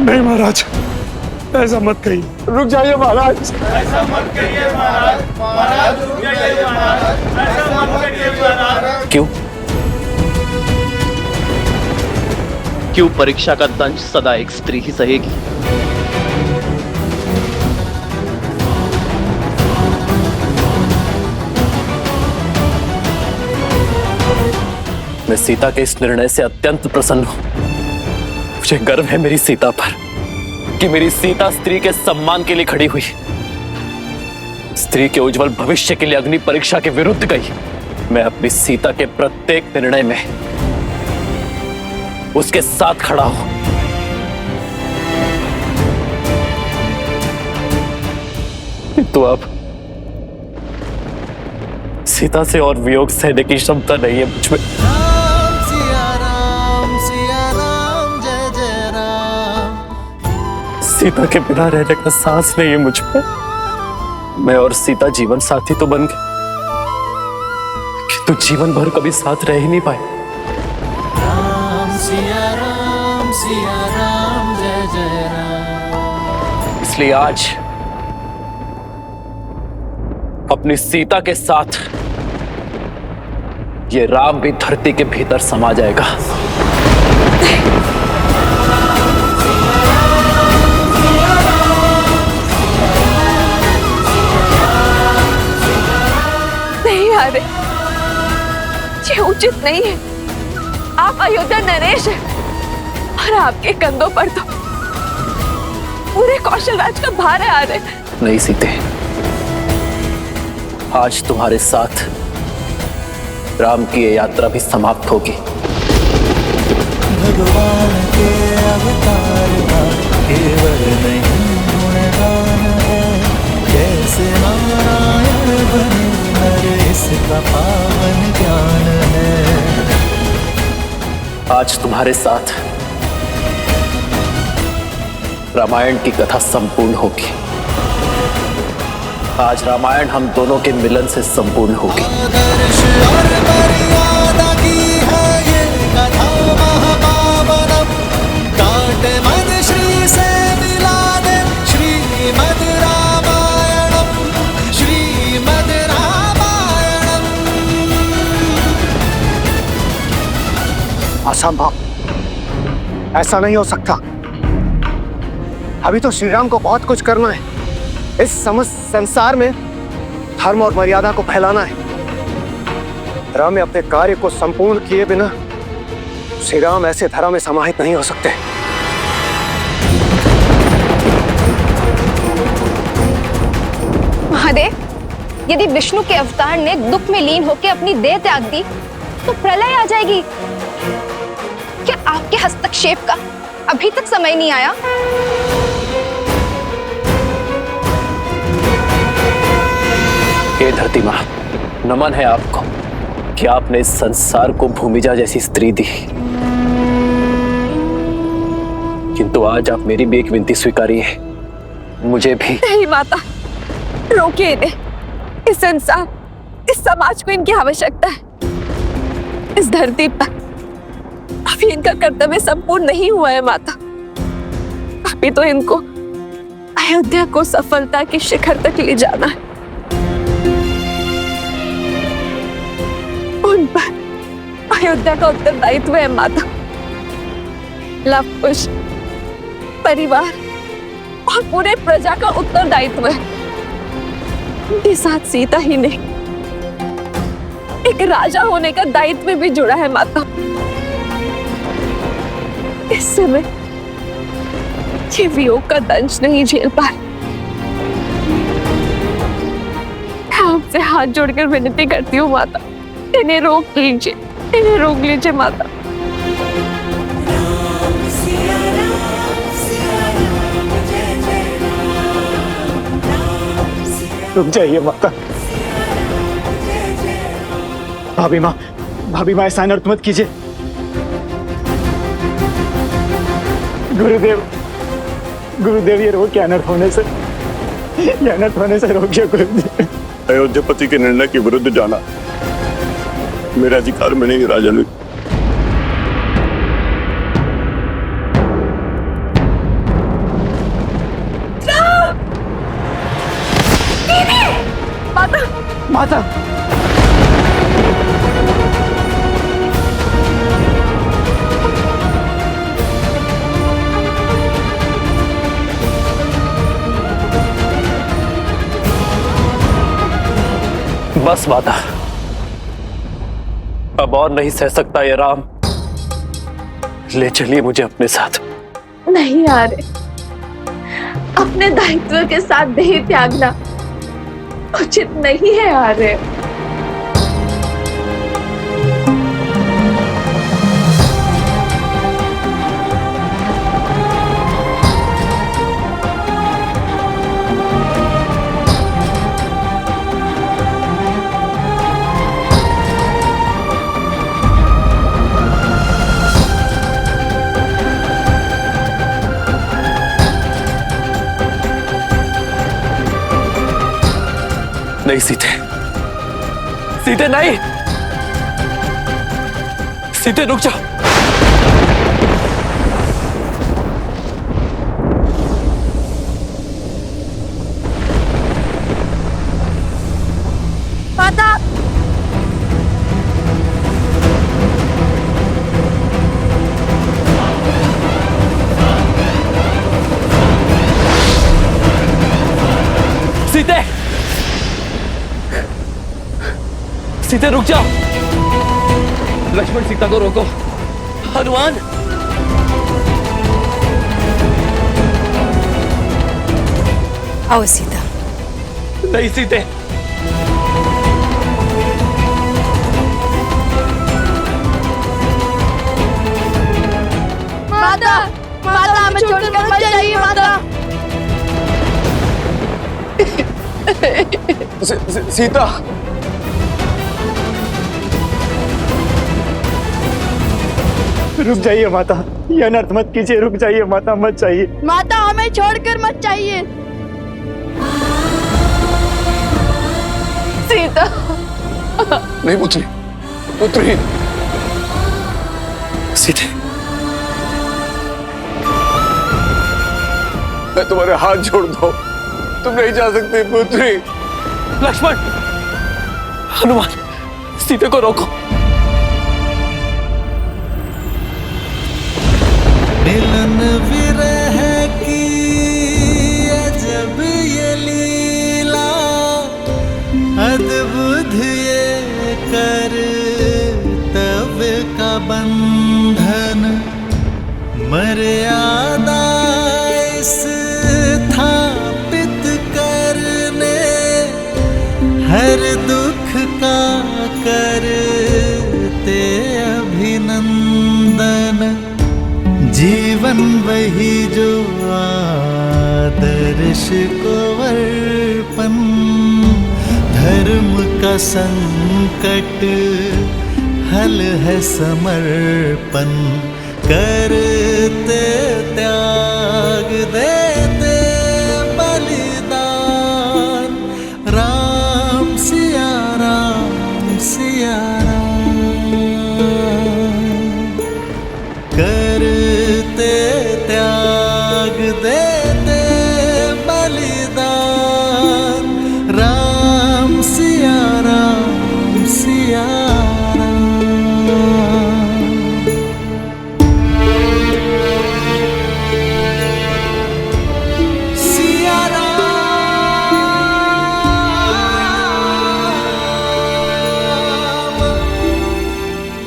नहीं महाराज, ऐसा मत कहिए। रुक जाइए महाराज। ऐसा मत कहिए महाराज। महाराज रुक जाइए महाराज। ऐसा मत कहिए महाराज। क्यों क्यों परीक्षा का दंश सदा एक स्त्री ही सहेगी? मैं सीता के इस निर्णय से अत्यंत प्रसन्न हूं। मुझे गर्व है मेरी सीता पर कि मेरी सीता स्त्री के सम्मान के लिए खड़ी हुई, स्त्री के उज्जवल भविष्य के लिए अग्नि परीक्षा के विरुद्ध गई। मैं अपनी सीता के प्रत्येक निर्णय में उसके साथ खड़ा हूं। तो अब सीता से और वियोग सहने की क्षमता नहीं है मुझ में। सीता के बिना रहने का साहस नहीं है मुझ में। मैं और सीता जीवन साथी तो बन गए, किंतु जीवन भर कभी साथ रह ही नहीं पाए। राम सिया राम जय जय राम। इसलिए आज अपनी सीता के साथ ये राम भी धरती के भीतर समा जाएगा। नहीं अरे, ये उचित नहीं है। आप अयोध्या नरेश हैं और आपके कंधों पर तो पूरे कौशल राज का भार है। अरे नहीं सीते, आज तुम्हारे साथ राम की ये यात्रा भी समाप्त होगी। भगवान के अवतार का केवल नहीं गुणगान है, जैसे नारायण बने नर इसका पावन ज्ञान है। आज तुम्हारे साथ रामायण की कथा संपूर्ण होगी। आज रामायण हम दोनों के मिलन से संपूर्ण होगी। आदर्श और मर्यादा की है ये कथा महापावनम, काटे मन श्री से मिला दे श्रीमद् रामायणम, श्रीमद् रामायणम। असंभव, ऐसा नहीं हो सकता। अभी तो श्री राम को बहुत कुछ करना है। इस समस्त संसार में धर्म और मर्यादा को फैलाना है। राम में अपने कार्य को संपूर्ण किए बिना श्री राम ऐसे धरा में समाहित नहीं हो सकते। महादेव, यदि विष्णु के अवतार ने दुख में लीन होकर अपनी देह त्याग दी तो प्रलय आ जाएगी। क्या आपके हस्तक्षेप का अभी तक समय नहीं आया? हे धरती मां, नमन है आपको कि आपने इस संसार को भूमिजा जैसी स्त्री दी, किंतु आज आप मेरी भी एक विनती स्वीकारिए। मुझे भी। नहीं माता, रोकिए इन्हें। इस संसार, इस समाज को इनकी आवश्यकता है। इस धरती पर अभी इनका कर्तव्य संपूर्ण नहीं हुआ है माता। अभी तो इनको अयोध्या को सफलता के शिखर तक ले जाना है। उन पर अयोध्या का उत्तरदायित्व है माता। लव कुश, परिवार और पूरे प्रजा का उत्तरदायित्व है। उनके साथ सीता ही नहीं, एक राजा होने का दायित्व भी जुड़ा है माता। इस समय ये वियोग का दंश नहीं झेल पा रहे। मैं आपसे हाथ जोड़कर विनती करती हूँ माता, इन्हें रोक लीजिए, इन्हें रोक लीजिए माता। रुक जाइए माता। भाभी माँ, ऐसा अनर्थ मत कीजिए। गुरुदेव ये रोक, अनर्थ होने से, ये अनर्थ होने से रोकिए गुरुदेव। अयोध्यापति के निर्णय के विरुद्ध जाना मेरे अधिकार में नहीं राजन। माता। बस माता, अब और नहीं सह सकता ये राम। ले चलिए मुझे अपने साथ। नहीं आ रहे। अपने दायित्व के साथ देह त्यागना उचित नहीं है आ रहे। नहीं सीते, सीते नहीं, सीते रुक जाओ। माता, सीते, सीते रुक जाओ। लक्ष्मण सीता को रोको। हनुमान, आओ सीता। नहीं सीते, माता, माता हमें छोड़कर मत जाइए माता। सीता, रुक जाइए माता, ये अनर्थ मत कीजिए। रुक जाइए माता, मत जाइए। माता हमें छोड़कर मत जाइए। सीता, नहीं पुत्री, पुत्री। सीते, मैं तुम्हारे हाथ जोड़ दो, तुम नहीं जा सकती पुत्री। लक्ष्मण, हनुमान, सीते को रोको। मिलन विरह की अजब ये लीला, अद्भुत ये कर्तव्य का बंधन, मर्यादा स्थापित करने, हर दुख का करते अभिनंदन, जीवन वही जो आदर्श को अर्पण, धर्म का संकट हल है समर्पण, करते त्याग देते बलिदान, राम सिया राम सिया राम, करते त्याग देते बलिदान, राम सिया राम सिया राम। सिया राम।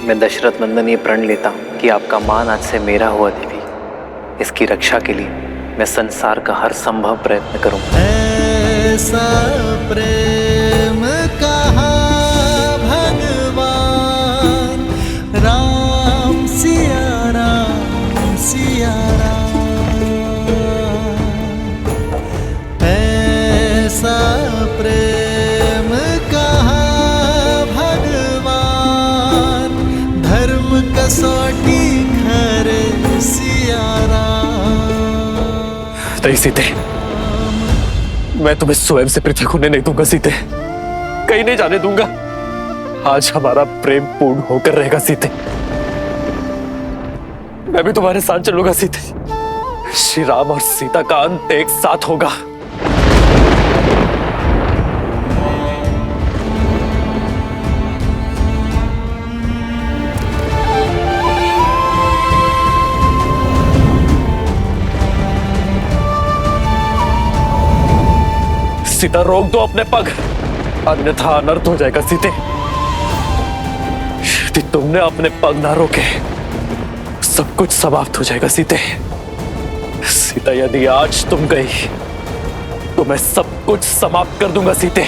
मैं दशरथ नंदन ये प्रण लेता हूं कि आपका मान आज से मेरा हुआ देवी। इसकी रक्षा के लिए मैं संसार का हर संभव प्रयत्न करूंगा। ऐसा प्रेम कहा भगवान, राम सिया राम सिया राम, ऐसा प्रेम कहा भगवान, धर्म कसौटी खरे सिया राम। नहीं सीते, मैं तुम्हें स्वयं से पृथक होने नहीं दूंगा सीते, कहीं नहीं जाने दूंगा। आज हमारा प्रेम पूर्ण होकर रहेगा सीते। मैं भी तुम्हारे साथ चलूंगा सीते। श्री राम और सीता का अंत एक साथ होगा। सीता रोक दो अपने पग, अन्यथा अनर्थ हो जाएगा सीते। यदि तुमने अपने पग ना रोके सब कुछ समाप्त हो जाएगा सीते। सीता यदि आज तुम गई तो मैं सब कुछ समाप्त कर दूंगा सीते।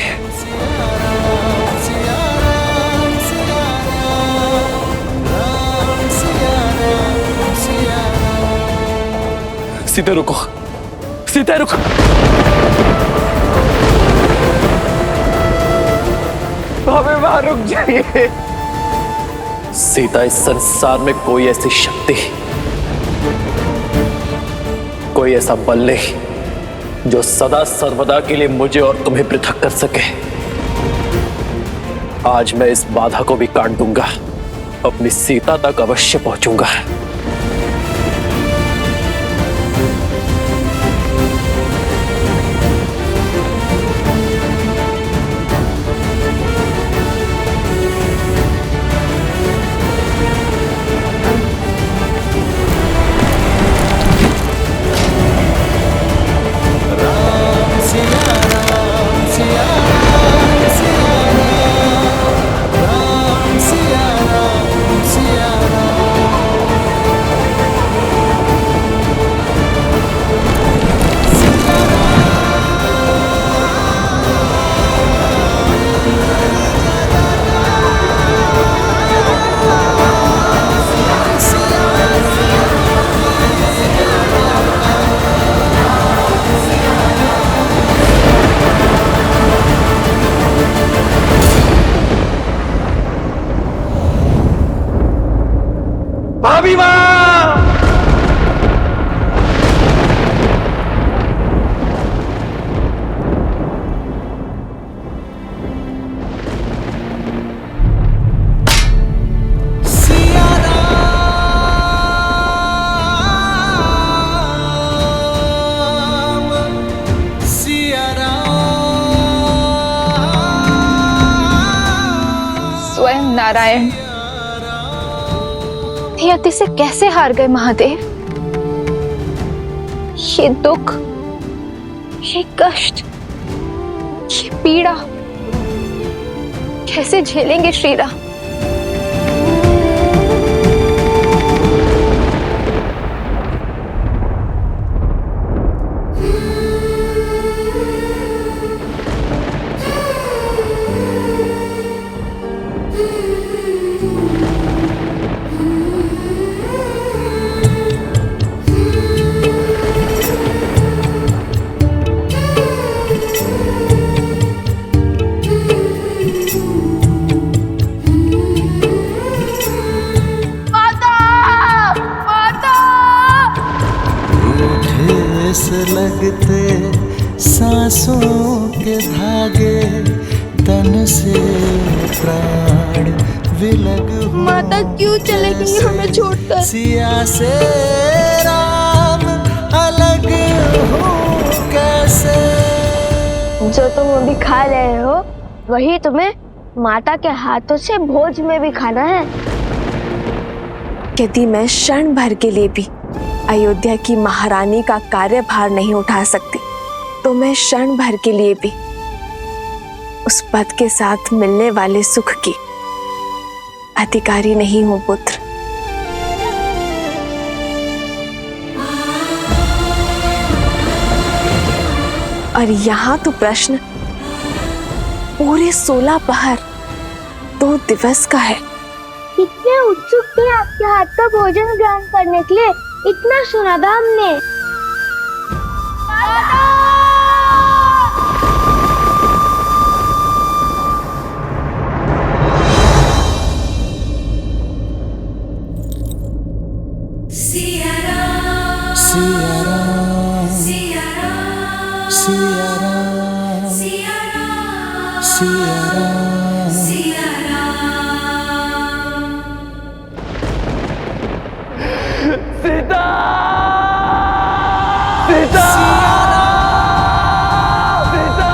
सीते रुको, सीते रुको। हमें वहां रुक जाइए। सीता, इस संसार में कोई ऐसी शक्ति, कोई ऐसा बल नहीं जो सदा सर्वदा के लिए मुझे और तुम्हें पृथक कर सके। आज मैं इस बाधा को भी काट दूंगा, अपनी सीता तक अवश्य पहुंचूंगा। भाभी माँ! स्वयं नारायण नियति से कैसे हार गए महादेव। ये दुख, ये कष्ट, ये पीड़ा कैसे झेलेंगे श्री राम। लगते सांसों के धागे, तन से प्राण विलग हो। माता क्यों चले गई हमें छोड़कर। सिया से राम अलग हो कैसे। जो तुम अभी खा रहे हो वही तुम्हें माता के हाथों से भोज में भी खाना है। यदि मैं क्षण भर के लिए भी अयोध्या की महारानी का कार्यभार नहीं उठा सकती तो मैं क्षण भर के लिए भी उस पद के साथ मिलने वाले सुख की अधिकारी नहीं हूं पुत्र। और यहाँ तो प्रश्न पूरे 16 पहर 2 दिवस का है। कितने उत्सुक थे आपके हाथ का भोजन ग्रहण करने के लिए। इतना सुना था हमने। सिया राम सिया राम सिया राम सिया राम सिया राम सिया राम सिया राम। सीता! सीता! सीता!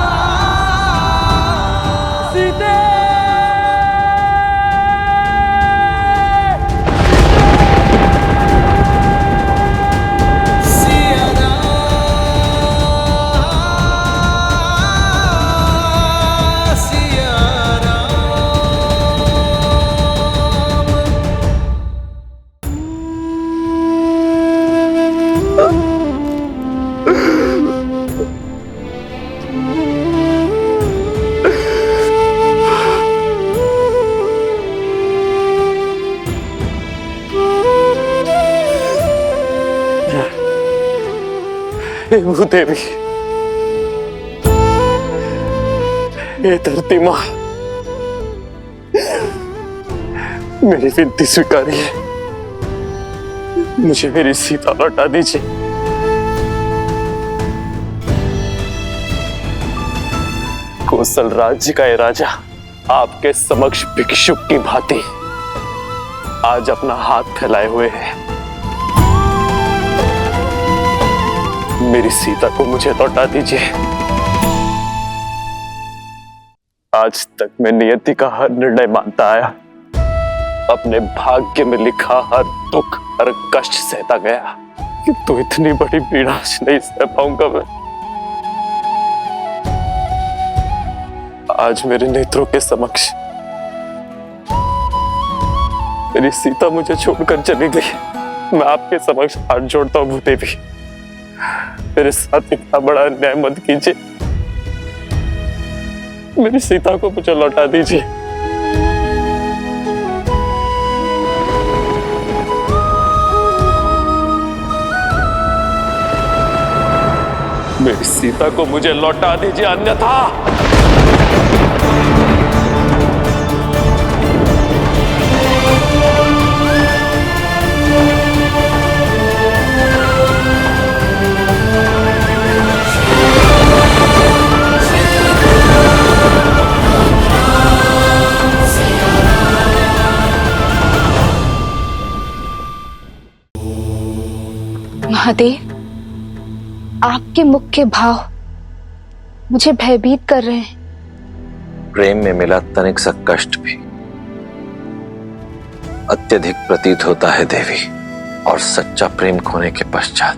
सीते! सिया राम भूदेवी, ये धरती माँ, मेरी विनती स्वीकारिए, मुझे मेरी सीता लौटा दीजिए। कौशल राज्य का ये राजा आपके समक्ष भिक्षुक की भांति आज अपना हाथ फैलाए हुए है। मेरी सीता को मुझे लौटा दीजिए। आज तक मैं नियति का हर निर्णय मानता आया, अपने भाग्य में लिखा हर दुख हर कष्ट सहता गया, किंतु इतनी बड़ी पीड़ा नहीं सह पाऊंगा मैं। आज मेरे नेत्रों के समक्ष मेरी सीता मुझे छोड़कर चली गई। मैं आपके समक्ष हाथ जोड़ता हूँ भूदेवी, मेरे साथ इतना बड़ा अन्याय मत कीजिए। मेरी सीता को मुझे लौटा दीजिए। मेरी सीता को मुझे लौटा दीजिए, अन्यथा महादेव, आपके मुख के भाव मुझे भयभीत कर रहे हैं। प्रेम में मिला तनिक सा कष्ट भी अत्यधिक प्रतीत होता है देवी, और सच्चा प्रेम खोने के पश्चात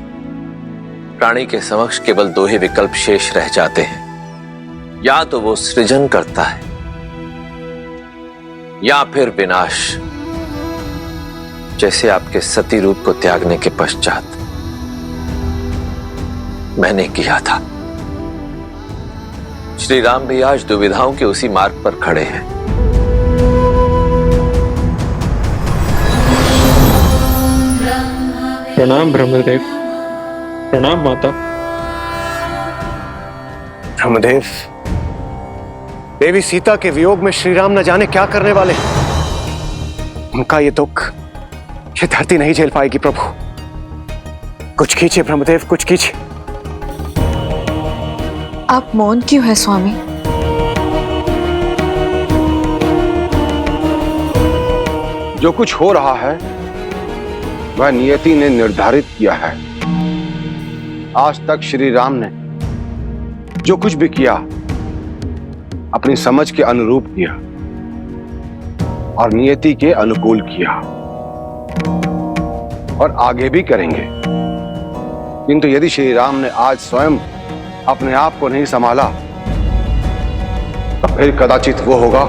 प्राणी के समक्ष केवल दो ही विकल्प शेष रह जाते हैं, या तो वो सृजन करता है या फिर विनाश, जैसे आपके सती रूप को त्यागने के पश्चात मैंने किया था। श्री राम भी आज दुविधाओं के उसी मार्ग पर खड़े हैं। प्रणाम ब्रह्मदेव। प्रणाम माता। ब्रह्मदेव, देवी सीता के वियोग में श्री राम न जाने क्या करने वाले। उनका ये दुख ये धरती नहीं झेल पाएगी। प्रभु कुछ कीजिए ब्रह्मदेव, कुछ कीजिए। आप मौन क्यों है स्वामी? जो कुछ हो रहा है वह नियति ने निर्धारित किया है। आज तक श्री राम ने जो कुछ भी किया अपनी समझ के अनुरूप किया और नियति के अनुकूल किया, और आगे भी करेंगे। किंतु यदि श्री राम ने आज स्वयं अपने आप को नहीं संभाला तो फिर कदाचित वो होगा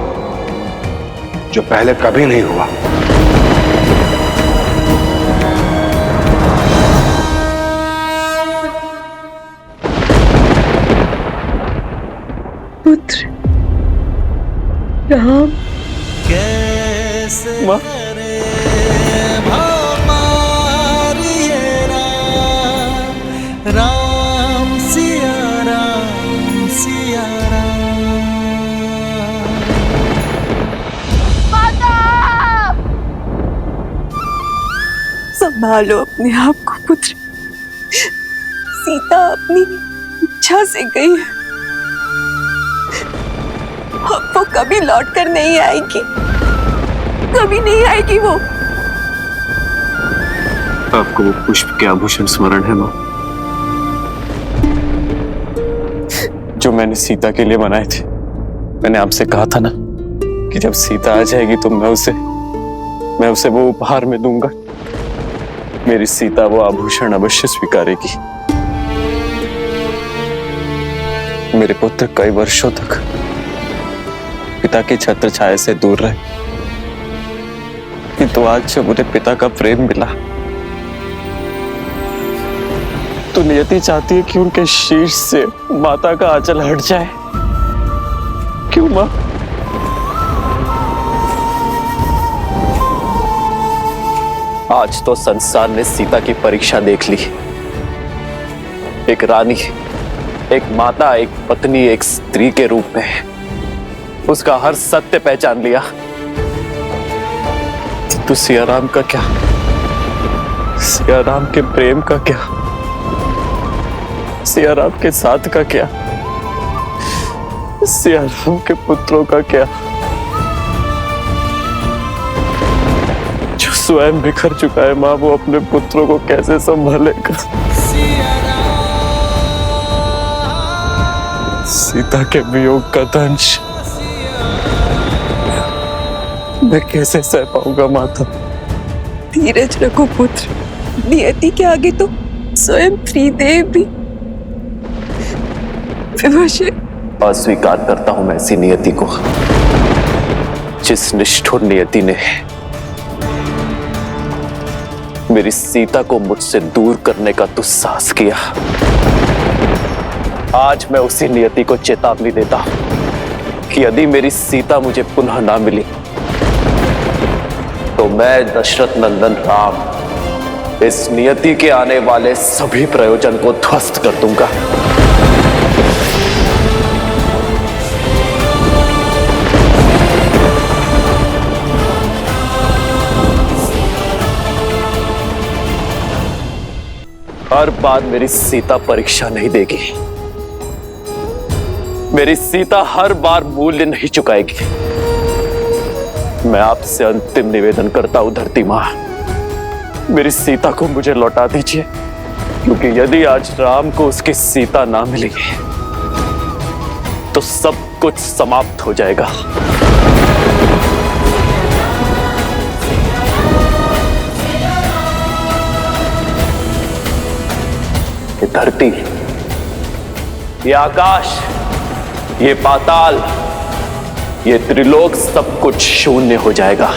जो पहले कभी नहीं हुआ। पुत्र राम कैसे माँ, राम सिया राम सिया राम। संभालो अपने आप को पुत्र। सीता अपनी इच्छा से गई है, अब वो कभी लौट कर नहीं आएगी, कभी नहीं आएगी वो। आपको वो पुष्प के आभूषण स्मरण है माँ, जो मैंने सीता के लिए बनाए थे। मैंने आपसे कहा था ना कि जब सीता आ जाएगी तो मैं उसे वो उपहार में दूंगा। मेरी सीता वो आभूषण अवश्य स्वीकारेगी। मेरे पुत्र कई वर्षों तक पिता की छत्र छाया से दूर रहे, किंतु आज जब उन्हें पिता का प्रेम मिला तो नियति चाहती है कि उनके शीर्ष से माता का आंचल हट जाए। क्यों मां? आज तो संसार ने सीता की परीक्षा देख ली। एक रानी, एक माता, एक पत्नी, एक स्त्री के रूप में उसका हर सत्य पहचान लिया। तो सियाराम का क्या? सियाराम के प्रेम का क्या? सियाराम के साथ का क्या? सियाराम के पुत्रों का क्या? जो स्वयं बिखर चुका है मां, वो अपने पुत्रों को कैसे संभालेगा? सीता के वियोग का दंश मैं कैसे सह पाऊंगा माता? धीरज रखो पुत्र, नियति के आगे तो स्वयं त्रिदेव भी विवश है। अस्वीकार करता हूं मैं ऐसी नियति को, जिस निष्ठुर नियति ने मेरी सीता को मुझसे दूर करने का दुस्साहस किया। आज मैं उसी नियति को चेतावनी देता हूं कि यदि मेरी सीता मुझे पुनः ना मिली तो मैं दशरथ नंदन राम इस नियति के आने वाले सभी प्रयोजन को ध्वस्त कर दूंगा। हर बार मेरी सीता परीक्षा नहीं देगी, मेरी सीता हर बार मूल्य नहीं चुकाएगी। मैं आपसे अंतिम निवेदन करता हूं धरती मां, मेरी सीता को मुझे लौटा दीजिए, क्योंकि यदि आज राम को उसकी सीता ना मिलेगी तो सब कुछ समाप्त हो जाएगा। ये धरती, ये आकाश, ये पाताल, ये त्रिलोक सब कुछ शून्य हो जाएगा।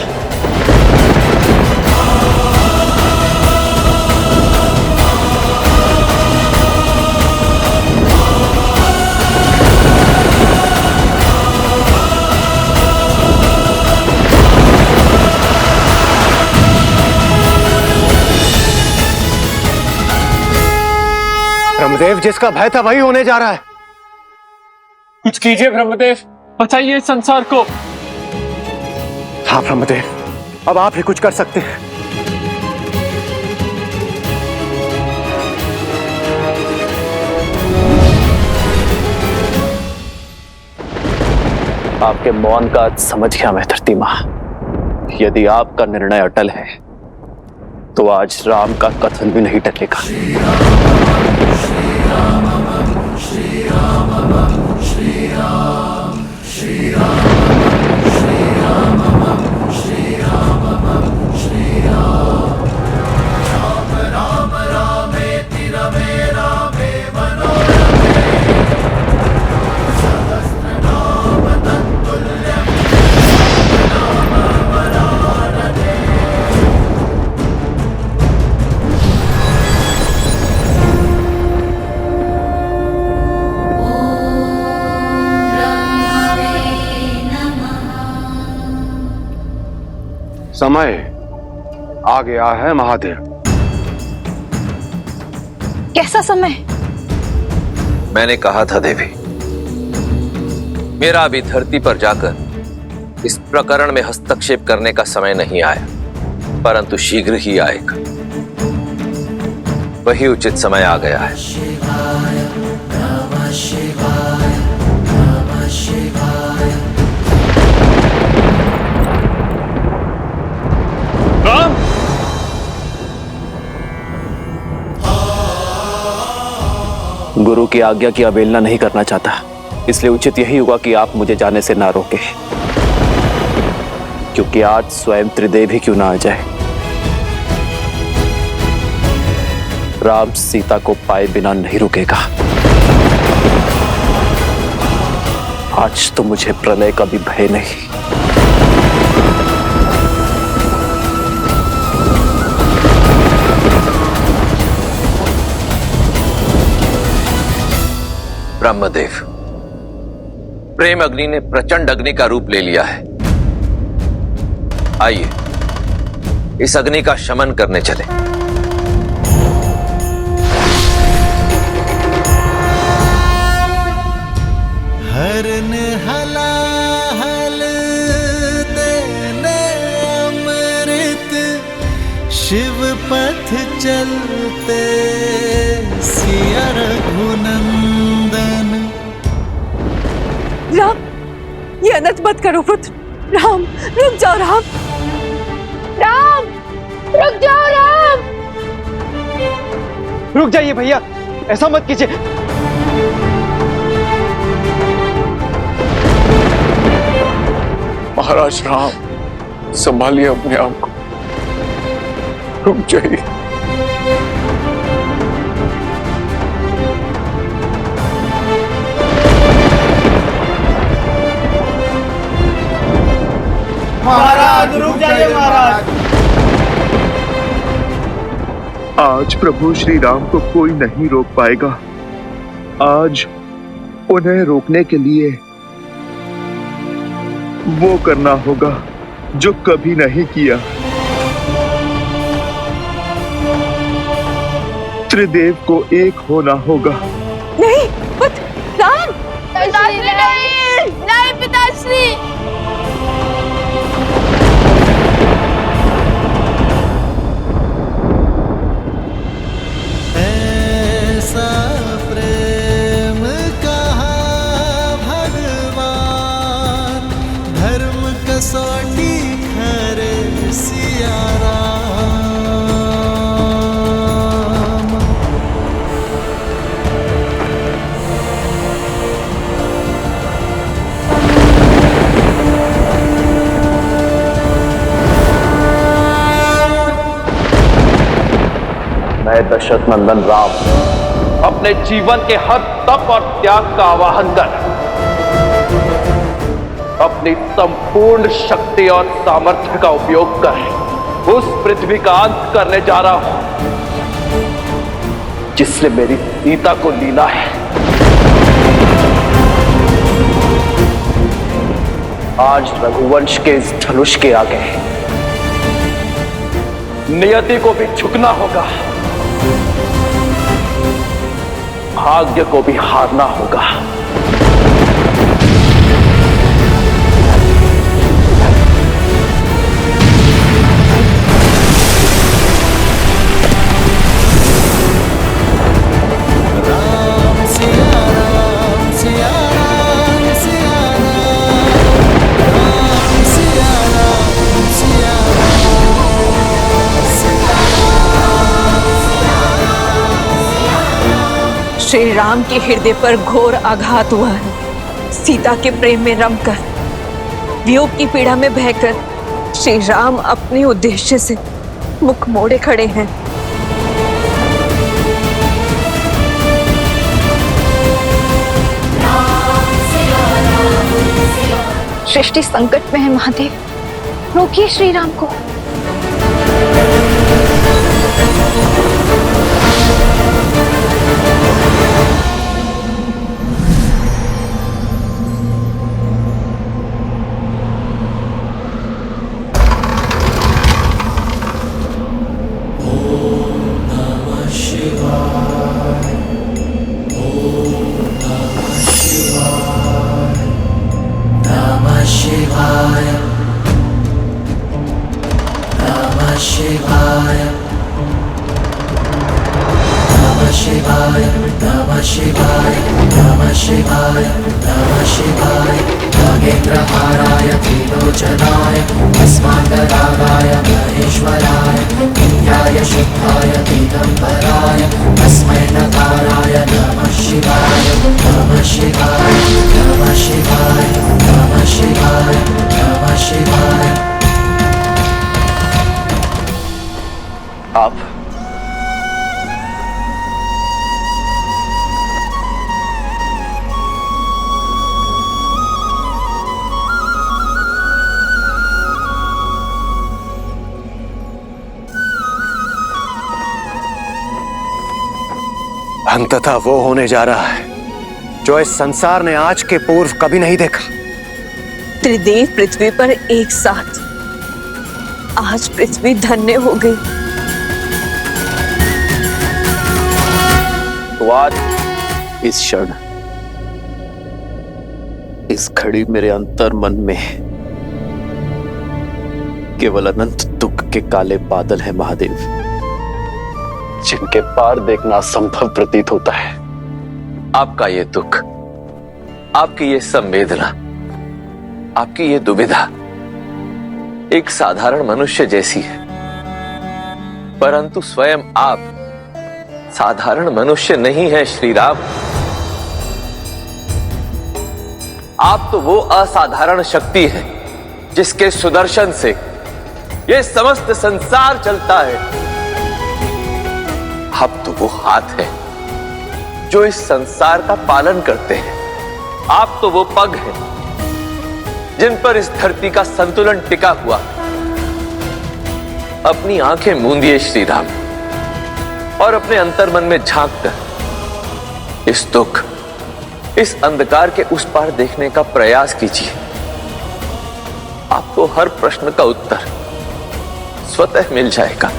ब्रह्मदेव, जिसका भय था वही होने जा रहा है। कुछ कीजिए ब्रह्मदेव, बचाइए संसार को। हाँ ब्रह्मदेव, अब आप ही कुछ कर सकते हैं। आपके मौन का अर्थ समझ गया मैं धरती मां। यदि आपका निर्णय अटल है तो आज राम का कथन भी नहीं टलेगा। समय आ गया है महादेव। कैसा समय? मैंने कहा था देवी, मेरा अभी धरती पर जाकर इस प्रकरण में हस्तक्षेप करने का समय नहीं आया, परंतु शीघ्र ही आएगा। वही उचित समय आ गया है। राम! गुरु की आज्ञा की अवहेलना नहीं करना चाहता, इसलिए उचित यही होगा कि आप मुझे जाने से ना रोके, क्योंकि आज स्वयं त्रिदेव ही क्यों ना आ जाए, राम सीता को पाए बिना नहीं रुकेगा। आज तो मुझे प्रलय का भी भय नहीं। ब्रह्मदेव, प्रेम अग्नि ने प्रचंड अग्नि का रूप ले लिया है। आइए इस अग्नि का शमन करने चले। वरन हलाहल देने अमृत शिव पथ चलते सिया रघुनंदन। राम, ये अनर्थ मत करो पुत्र। राम, रुक जाओ राम। राम, रुक जाओ राम। रुक जाइए भैया, ऐसा मत कीजिए। महाराज राम, संभालिए अपने आप को, रुक जाइए। महाराज रुक जाइए महाराज। आज प्रभु श्री राम को कोई नहीं रोक पाएगा। आज उन्हें रोकने के लिए वो करना होगा जो कभी नहीं किया। त्रिदेव को एक होना होगा। नहीं पुत्र, राम। नहीं पिताश्री। ऐसा प्रेम कहा भगवान, धर्म कसौटी करे सिया राम। मैं दशरथ नंदन राम अपने जीवन के हर तप और त्याग का आवाहन कर अपनी संपूर्ण शक्ति और सामर्थ्य का उपयोग कर उस पृथ्वी का अंत करने जा रहा हूं जिससे मेरी सीता को लीला है। आज रघुवंश के इस धनुष के आगे नियति को भी झुकना होगा, भाग्य को भी हारना होगा। श्री राम के हृदय पर घोर आघात हुआ है। सीता के प्रेम में रमकर, वियोग की पीड़ा में बहकर श्री राम अपने उद्देश्य से मुख मोड़े खड़े हैं। सृष्टि संकट में है महादेव, रोकिए श्री राम को। नागेन्द्रहाराय त्रिलोचनाय अस्माकरागाय महेश्वराय पुण्याय शुद्धाय पीतम्बराय तस्मै नकाराय नमः शिवाय नमः शिवाय नमः शिवाय नमः शिवाय नमः शिवाय। आप अंततः वो होने जा रहा है जो इस संसार ने आज के पूर्व कभी नहीं देखा। त्रिदेव पृथ्वी पर एक साथ, आज पृथ्वी धन्य हो गई। तो आज इस क्षण इस घड़ी मेरे अंतर मन में केवल अनंत दुख के काले बादल हैं महादेव, जिनके पार देखना असंभव प्रतीत होता है। आपका ये दुख, आपकी ये संवेदना, आपकी ये दुविधा एक साधारण मनुष्य जैसी है, परंतु स्वयं आप साधारण मनुष्य नहीं है श्री राम। आप तो वो असाधारण शक्ति है जिसके सुदर्शन से ये समस्त संसार चलता है। आप तो वो हाथ है जो इस संसार का पालन करते हैं। आप तो वो पग हैं जिन पर इस धरती का संतुलन टिका हुआ। अपनी आंखें मूंदिए श्री राम और अपने अंतर्मन में झांक कर इस दुख, इस अंधकार के उस पार देखने का प्रयास कीजिए। आपको हर प्रश्न का उत्तर स्वतः मिल जाएगा।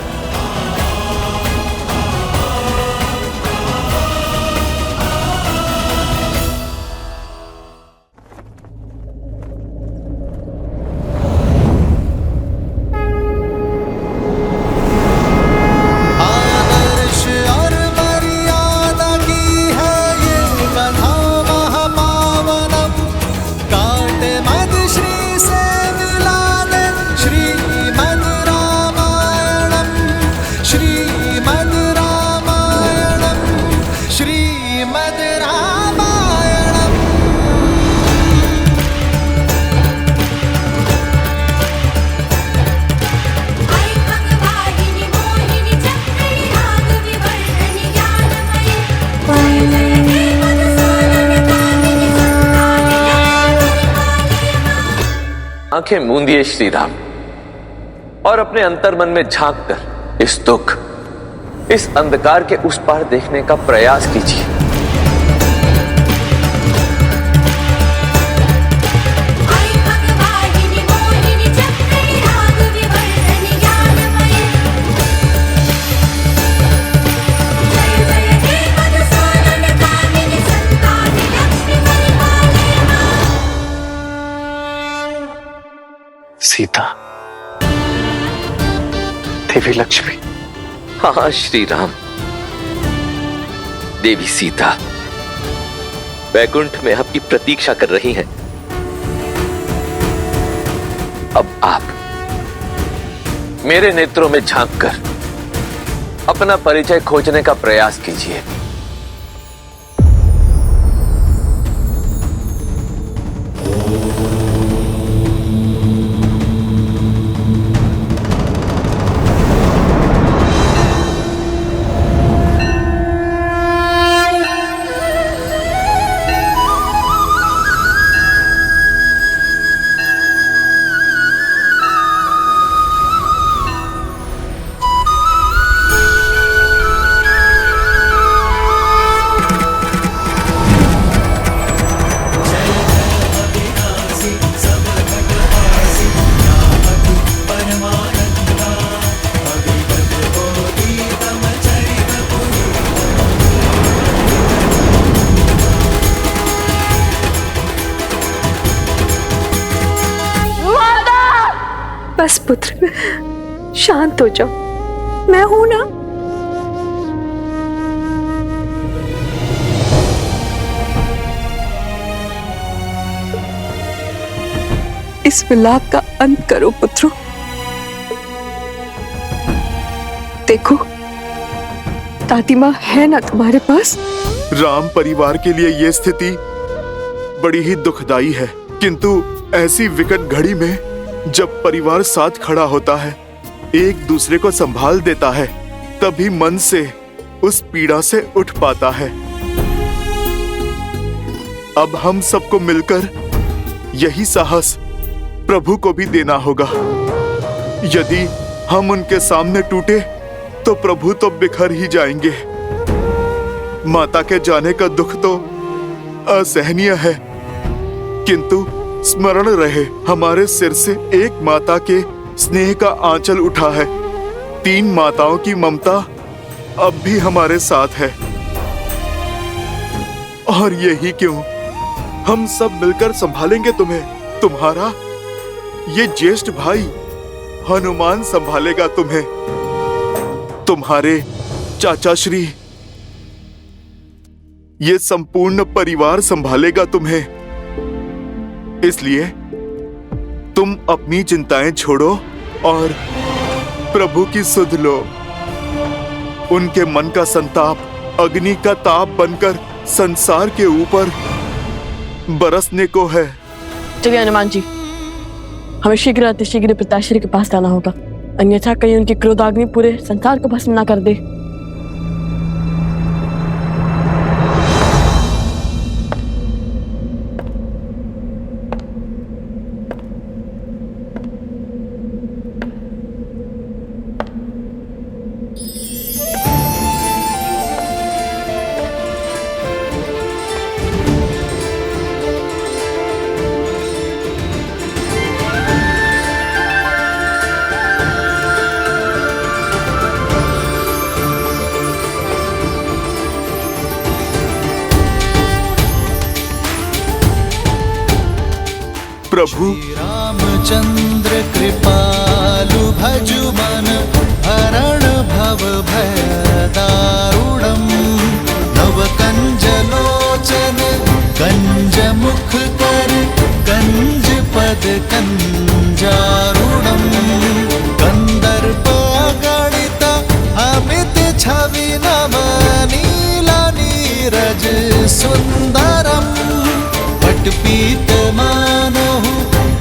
आंखें मूंदिए श्री राम और अपने अंतर्मन में झांक कर इस दुख, इस अंधकार के उस पार देखने का प्रयास कीजिए। सीता, देवी लक्ष्मी। हाँ श्री राम, देवी सीता वैकुंठ में आपकी प्रतीक्षा कर रही हैं। अब आप मेरे नेत्रों में झांककर अपना परिचय खोजने का प्रयास कीजिए। बस पुत्र, शांत हो जाओ, मैं हूं ना। इस विलाप का अंत करो पुत्रों। देखो, दादी माँ है ना तुम्हारे पास। राम परिवार के लिए यह स्थिति बड़ी ही दुखदाई है, किंतु ऐसी विकट घड़ी में जब परिवार साथ खड़ा होता है, एक दूसरे को संभाल देता है, तभी मन से उस पीड़ा से उठ पाता है। अब हम सबको मिलकर यही साहस प्रभु को भी देना होगा। यदि हम उनके सामने टूटे तो प्रभु तो बिखर ही जाएंगे। माता के जाने का दुख तो असहनीय है, किंतु स्मरण रहे, हमारे सिर से एक माता के स्नेह का आंचल उठा है। 3 माताओं की ममता अब भी हमारे साथ है। और यही क्यों, हम सब मिलकर संभालेंगे तुम्हें। तुम्हारा ये ज्येष्ठ भाई हनुमान संभालेगा तुम्हें। तुम्हारे चाचा श्री ये संपूर्ण परिवार संभालेगा तुम्हें। इसलिए तुम अपनी चिंताएं छोड़ो और प्रभु की सुध लो। उनके मन का संताप अग्नि का ताप बनकर संसार के ऊपर बरसने को है। चलिए हनुमान जी, हमें शीघ्र अतिशीघ्र पिताश्री के पास जाना होगा, अन्यथा कहीं उनकी क्रोधाग्नि पूरे संसार को भस्म ना कर दे। प्रभु रामचंद्र कृपालु भजु मन हरण भव भय दारुणम नव कंज लोचन कंज मुख कर कंज पद कंजारुणम कंदर्प गणित अमित छवि नव नीला नीरज सुंदरम पटपीत मानहु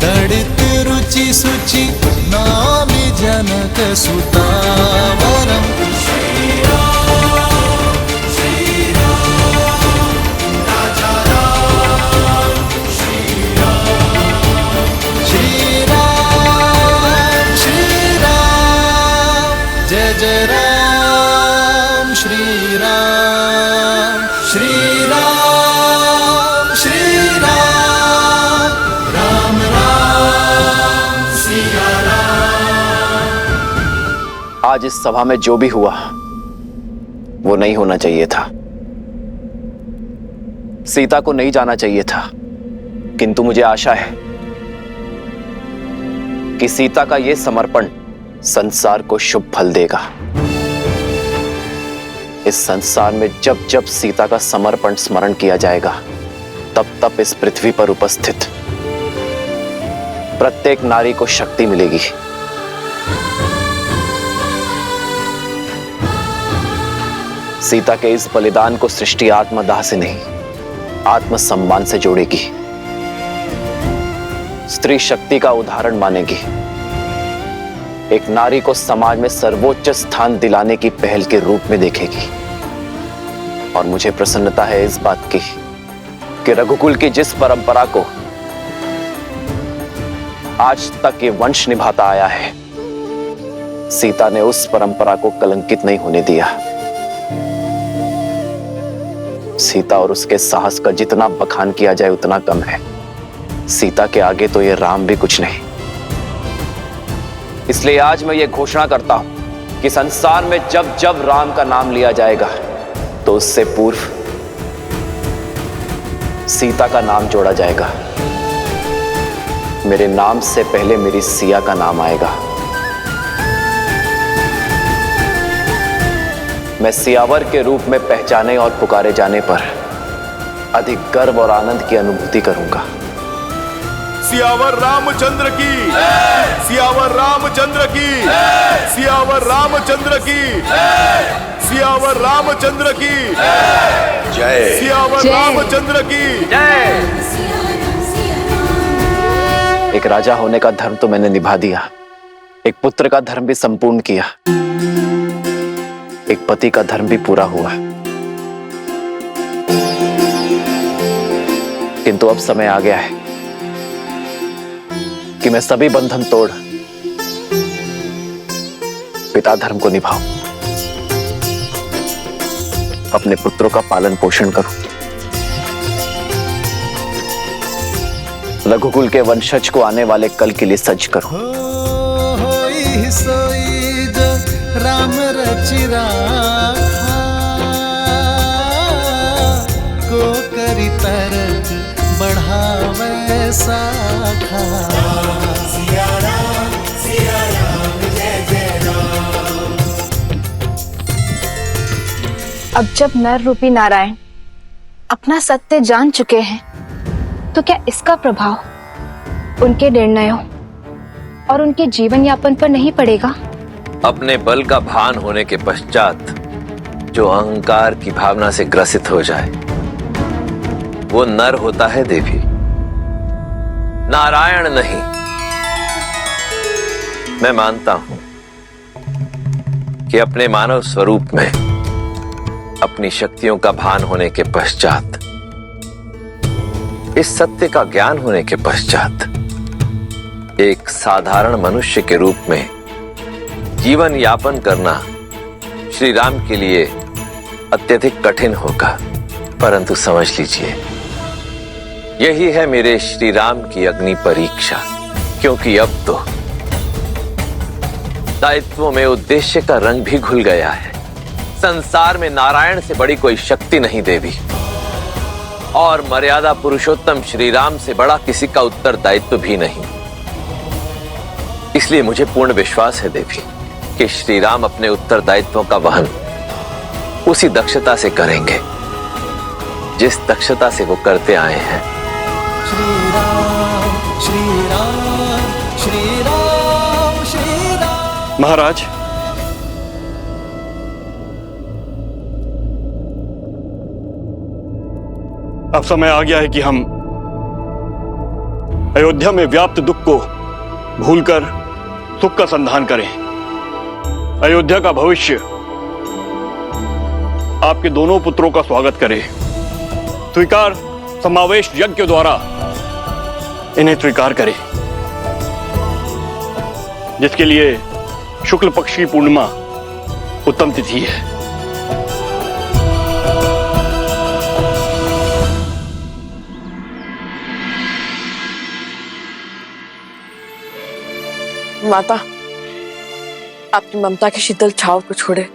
दड़ित रुचि सुचि नामि जनक सुतावरम श्री राम राजा राम श्री राम जय जय राम श्री राम श्री राम राम राम सिया राम। आज इस सभा में जो भी हुआ वो नहीं होना चाहिए था। सीता को नहीं जाना चाहिए था, किंतु मुझे आशा है कि सीता का यह समर्पण संसार को शुभ फल देगा। इस संसार में जब जब सीता का समर्पण स्मरण किया जाएगा, तब तब इस पृथ्वी पर उपस्थित प्रत्येक नारी को शक्ति मिलेगी। सीता के इस बलिदान को सृष्टि आत्मदाह से नहीं, आत्मसम्मान से जोड़ेगी। स्त्री शक्ति का उदाहरण मानेगी। एक नारी को समाज में सर्वोच्च स्थान दिलाने की पहल के रूप में देखेगी। और मुझे प्रसन्नता है इस बात की कि रघुकुल की जिस परंपरा को आज तक ये वंश निभाता आया है, सीता ने उस परंपरा को कलंकित नहीं होने दिया। सीता और उसके साहस का जितना बखान किया जाए उतना कम है। सीता के आगे तो ये राम भी कुछ नहीं। इसलिए आज मैं ये घोषणा करता हूं कि संसार में जब जब राम का नाम लिया जाएगा तो उससे पूर्व सीता का नाम जोड़ा जाएगा। मेरे नाम से पहले मेरी सिया का नाम आएगा। मैं सियावर के रूप में पहचाने और पुकारे जाने पर अधिक गर्व और आनंद की अनुभूति करूंगा। सियावर रामचंद्र की, सियावर रामचंद्र की, सियावर रामचंद्र की, सियावर रामचंद्र की जय, सियावर रामचंद्र की जय। एक राजा होने का धर्म तो मैंने निभा दिया, एक पुत्र का धर्म भी संपूर्ण किया, एक पति का धर्म भी पूरा हुआ। किंतु अब समय आ गया है कि मैं सभी बंधन तोड़ पिता धर्म को निभाऊं, अपने पुत्रों का पालन पोषण करूं, रघुकुल के वंशज को आने वाले कल के लिए सज्ज करूं। सोई जो राम रचि राखा को करी तरक बढ़ा अब जब नर रूपी नारायण अपना सत्य जान चुके हैं, तो क्या इसका प्रभाव उनके निर्णयों और उनके जीवन यापन पर नहीं पड़ेगा? अपने बल का भान होने के पश्चात जो अहंकार की भावना से ग्रसित हो जाए वो नर होता है देवी, नारायण नहीं। मैं मानता हूं कि अपने मानव स्वरूप में अपनी शक्तियों का भान होने के पश्चात, इस सत्य का ज्ञान होने के पश्चात एक साधारण मनुष्य के रूप में जीवन यापन करना श्री राम के लिए अत्यधिक कठिन होगा। परंतु समझ लीजिए, यही है मेरे श्री राम की अग्नि परीक्षा, क्योंकि अब तो दायित्वों में उद्देश्य का रंग भी घुल गया है। संसार में नारायण से बड़ी कोई शक्ति नहीं देवी, और मर्यादा पुरुषोत्तम श्री राम से बड़ा किसी का उत्तरदायित्व भी नहीं। इसलिए मुझे पूर्ण विश्वास है देवी कि श्री राम अपने उत्तरदायित्वों का वहन उसी दक्षता से करेंगे जिस दक्षता से वो करते आए हैं। श्री राम श्री राम श्री राम श्री राम। महाराज, अब समय आ गया है कि हम अयोध्या में व्याप्त दुख को भूलकर सुख का संधान करें। अयोध्या का भविष्य आपके दोनों पुत्रों का स्वागत करे। स्वीकार समावेश यज्ञ के द्वारा इन्हें स्वीकार करे, जिसके लिए शुक्ल पक्ष की पूर्णिमा उत्तम तिथि है। माता, आपकी ममता की शीतल छाव को छोड़े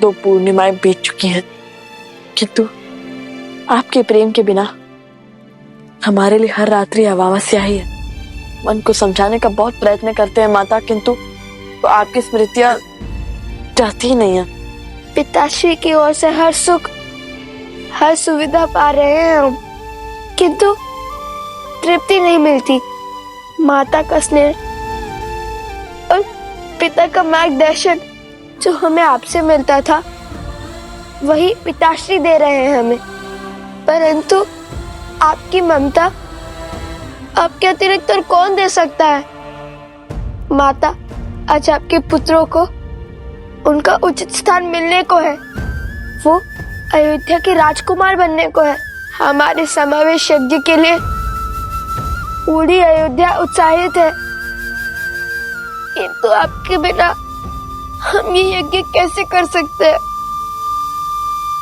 2 पूर्णिमाएं बीत चुकी हैं, किंतु आपके प्रेम के बिना हमारे लिए हर रात्रि अमावस्या ही है। मन को समझाने का बहुत प्रयत्न करते हैं माता, किंतु तो आपकी स्मृतियां जाती ही नहीं है। पिताश्री की ओर से हर सुख, हर सुविधा पा रहे हैं हम, किंतु तृप्ति नहीं मिलती। माता का स्नेह और पिता का मार्गदर्शन जो हमें आपसे मिलता था, वही पिताश्री दे रहे हैं हमें। परंतु आपकी ममता, आपके अतिरिक्त और कौन दे सकता है? माता, आज आपके पुत्रों को उनका उचित स्थान मिलने को है। वो अयोध्या के राजकुमार बनने को है। हमारे समावेश यज्ञ के लिए पूरी अयोध्या उत्साहित है, किंतु आपके बिना हम ये यज्ञ कैसे कर सकते हैं?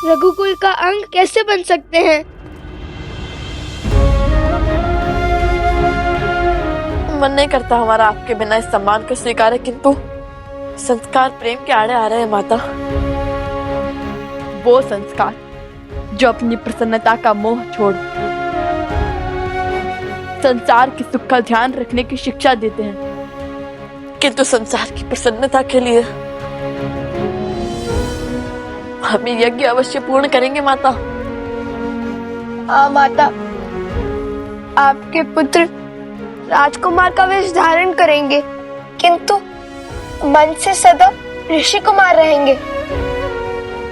रघुकुल का अंग कैसे बन सकते हैं? मन नहीं करता हमारा आपके बिना इस सम्मान को स्वीकार है, किंतु संस्कार प्रेम के आड़े आ रहे हैं माता। वो संस्कार जो अपनी प्रसन्नता का मोह छोड़ संसार के सुख का ध्यान रखने की शिक्षा देते हैं, किंतु संसार की प्रसन्नता के लिए हम ये यज्ञ अवश्य पूर्ण करेंगे माता। हाँ माता, आपके पुत्र राजकुमार का वेश धारण करेंगे, किंतु मन से सदा ऋषि कुमार रहेंगे।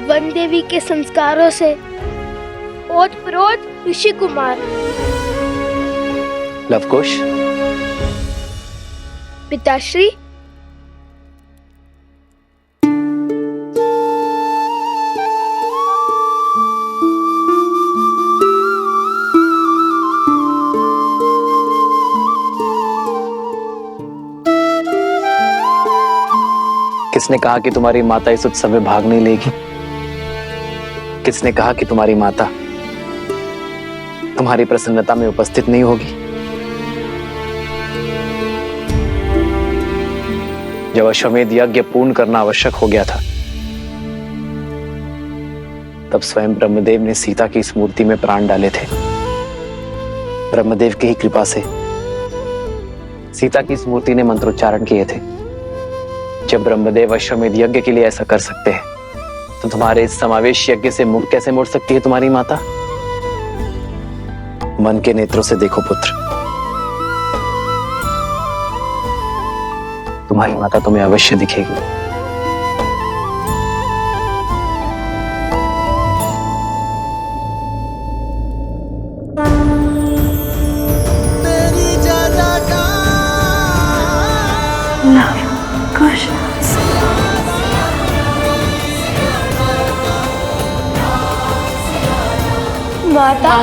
वन देवी के संस्कारों से ओतप्रोत ऋषि कुमार। लवकुश, पिताश्री, किसने कहा कि तुम्हारी माता इस उत्सव में भाग नहीं लेगी? किसने कहा कि तुम्हारी माता तुम्हारी प्रसन्नता में उपस्थित नहीं होगी? जब अश्वमेध यज्ञ पूर्ण करना आवश्यक हो गया था, तब स्वयं ब्रह्मदेव ने सीता की इस मूर्ति में प्राण डाले थे। ब्रह्मदेव की ही कृपा से सीता की इस मूर्ति ने मंत्रोच्चारण किए थे। जब ब्रह्मदेव अश्वमेध यज्ञ के लिए ऐसा कर सकते हैं, तो तुम्हारे इस समावेश यज्ञ से मुख कैसे मोड़ सकती है तुम्हारी माता? मन के नेत्रों से देखो पुत्र, तुम्हारी माता तुम्हें अवश्य दिखेगी। माता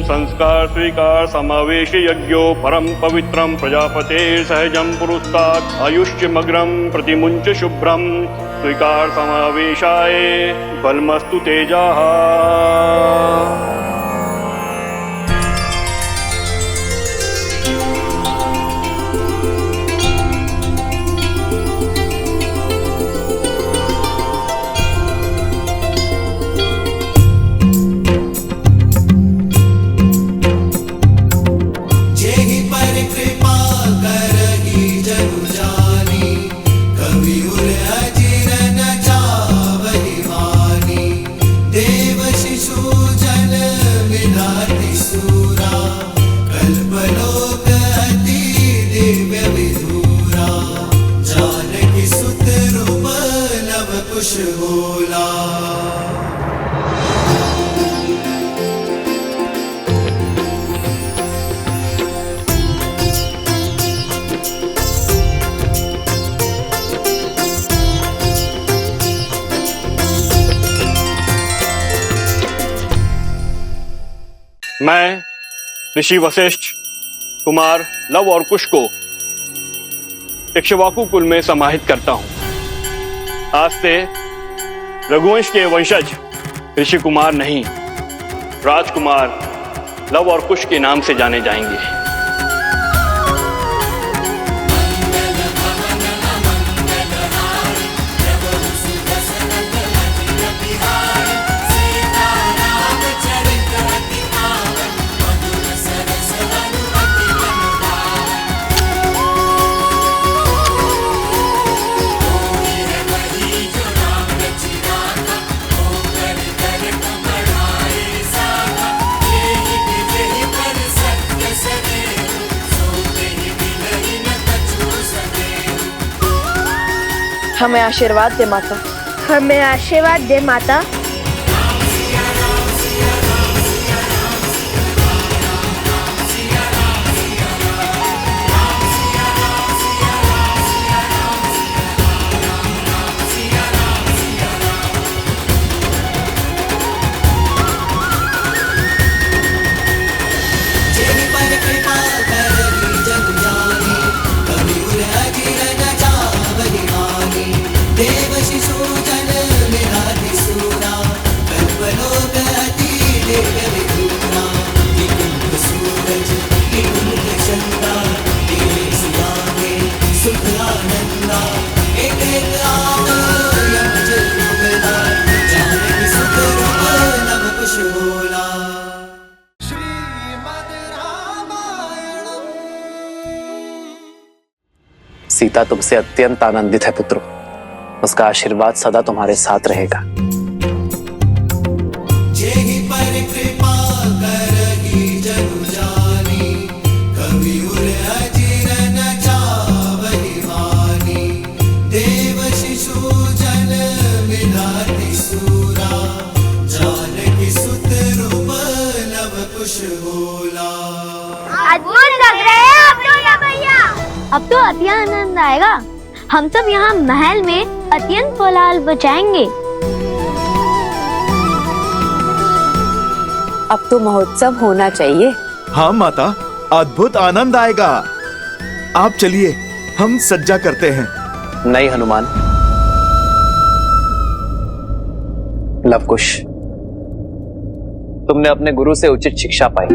संस्कार स्वीकार समावेश यज्ञो परम पवित्रम प्रजापते सहजम पुरुस्तात् आयुष्यमग्रम प्रतिमुंच शुभ्रम स्वीकार समावेशाय बलमस्तु तेजाः। मैं ऋषि वशिष्ठ कुमार लव और कुश को इक्ष्वाकु कुल में समाहित करता हूं। आज से रघुवंश के वंशज ऋषि कुमार नहीं, राजकुमार लव और कुश के नाम से जाने जाएंगे। हमें आशीर्वाद दे माता। हमें आशीर्वाद दे माता। सीता तुमसे अत्यंत आनंदित है पुत्रो, उसका आशीर्वाद सदा तुम्हारे साथ रहेगा। अद्भुत लग रहे हैं आप लोग भैया। अब तो अति आनंद आएगा। हम सब यहाँ महल में अत्यंत कोलाहल बचाएंगे। अब तो महोत्सव होना चाहिए। हाँ माता, अद्भुत आनंद आएगा। आप चलिए, हम सज्जा करते हैं। नहीं हनुमान, लवकुश, तुमने अपने गुरु से उचित शिक्षा पाई,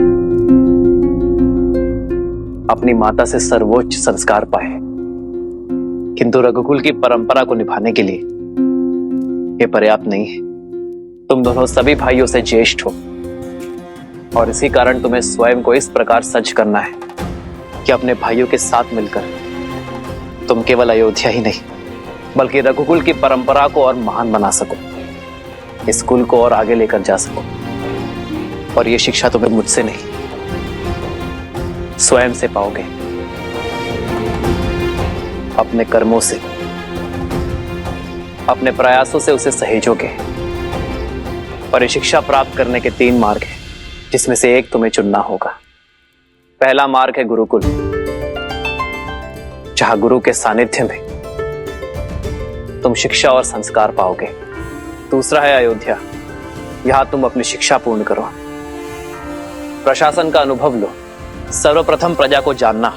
अपनी माता से सर्वोच्च संस्कार पाए, किंतु रघुकुल की परंपरा को निभाने के लिए यह पर्याप्त नहीं है। तुम दोनों सभी भाइयों से ज्येष्ठ हो और इसी कारण तुम्हें स्वयं को इस प्रकार सज्ज करना है कि अपने भाइयों के साथ मिलकर तुम केवल अयोध्या ही नहीं बल्कि रघुकुल की परंपरा को और महान बना सको, इस कुल को और आगे लेकर जा सको। और यह शिक्षा तुम्हें मुझसे नहीं स्वयं से पाओगे, अपने कर्मों से, अपने प्रयासों से उसे सहेजोगे। और ये शिक्षा प्राप्त करने के 3 मार्ग हैं, जिसमें से एक तुम्हें चुनना होगा। पहला मार्ग है गुरुकुल, जहां गुरु के सानिध्य में तुम शिक्षा और संस्कार पाओगे। दूसरा है अयोध्या, यहां तुम अपनी शिक्षा पूर्ण करो, प्रशासन का अनुभव लो। सर्वप्रथम प्रजा को जानना,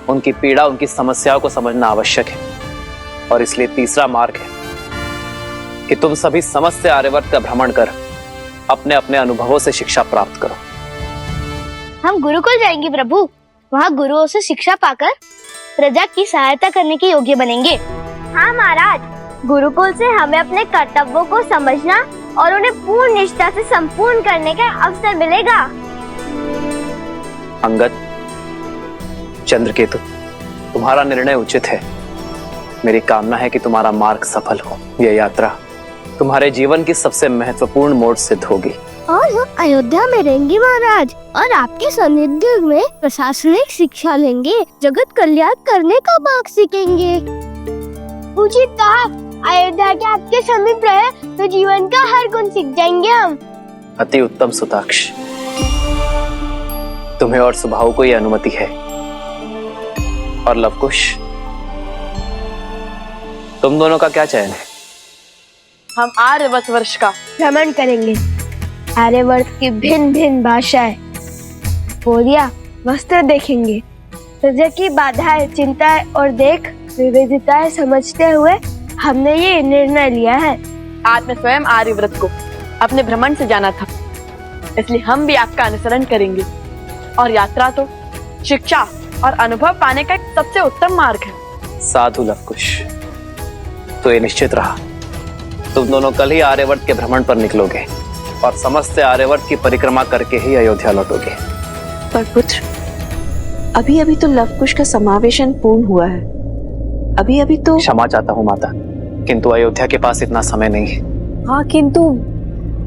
उनकी पीड़ा, उनकी समस्याओं को समझना आवश्यक है। और इसलिए तीसरा मार्ग है कि तुम सभी समस्त आर्यवर्त का भ्रमण कर अपने अपने अनुभवों से शिक्षा प्राप्त करो। हम गुरुकुल जाएंगे प्रभु, वहाँ गुरुओं से शिक्षा पाकर प्रजा की सहायता करने के योग्य बनेंगे। हाँ महाराज, गुरुकुल से हमें अपने कर्तव्यों को समझना और उन्हें पूर्ण निष्ठा से संपूर्ण करने का अवसर मिलेगा। अंगद, चंद्रकेतु, तुम्हारा निर्णय उचित है। मेरी कामना है कि तुम्हारा मार्ग सफल हो। यह यात्रा तुम्हारे जीवन की सबसे महत्वपूर्ण मोड़ सिद्ध होगी। और हम अयोध्या में रहेंगे महाराज, और आपके सानिध्य में प्रशासनिक शिक्षा लेंगे, जगत कल्याण करने का मार्ग सीखेंगे। उचित कहा, अयोध्या के आपके समीप रहे तो जीवन का हर गुण सीख जाएंगे हम। अति उत्तम सुताक्ष, तुम्हें और सुभाव को यह अनुमति है। और लवकुश, तुम दोनों का क्या चयन है? हम आर्यवर्त वर्ष का भ्रमण करेंगे। आर्यवर्त की भिन्न भिन्न भाषाएं, बोलियां, वस्त्र देखेंगे। प्रजा की बाधाएं, चिंताएं और देख विविधताएं समझते हुए हमने ये निर्णय लिया है। आज मैं स्वयं आर्यव्रत को अपने भ्रमण से जाना था, इसलिए हम भी आपका अनुसरण करेंगे। और यात्रा तो शिक्षा और अनुभव पाने का एक सबसे उत्तम मार्ग है। साधु लवकुश, तो ये निश्चित रहा, तुम दोनों कल ही आर्यवर्त के भ्रमण पर निकलोगे और समस्त आर्यवर्त की परिक्रमा करके ही अयोध्या लौटोगे। पर पुत्र, अभी अभी तो लवकुश का समावेशन पूर्ण हुआ है। अभी अभी तो क्षमा चाहता हूँ माता, किंतु अयोध्या के पास इतना समय नहीं है। हाँ, किंतु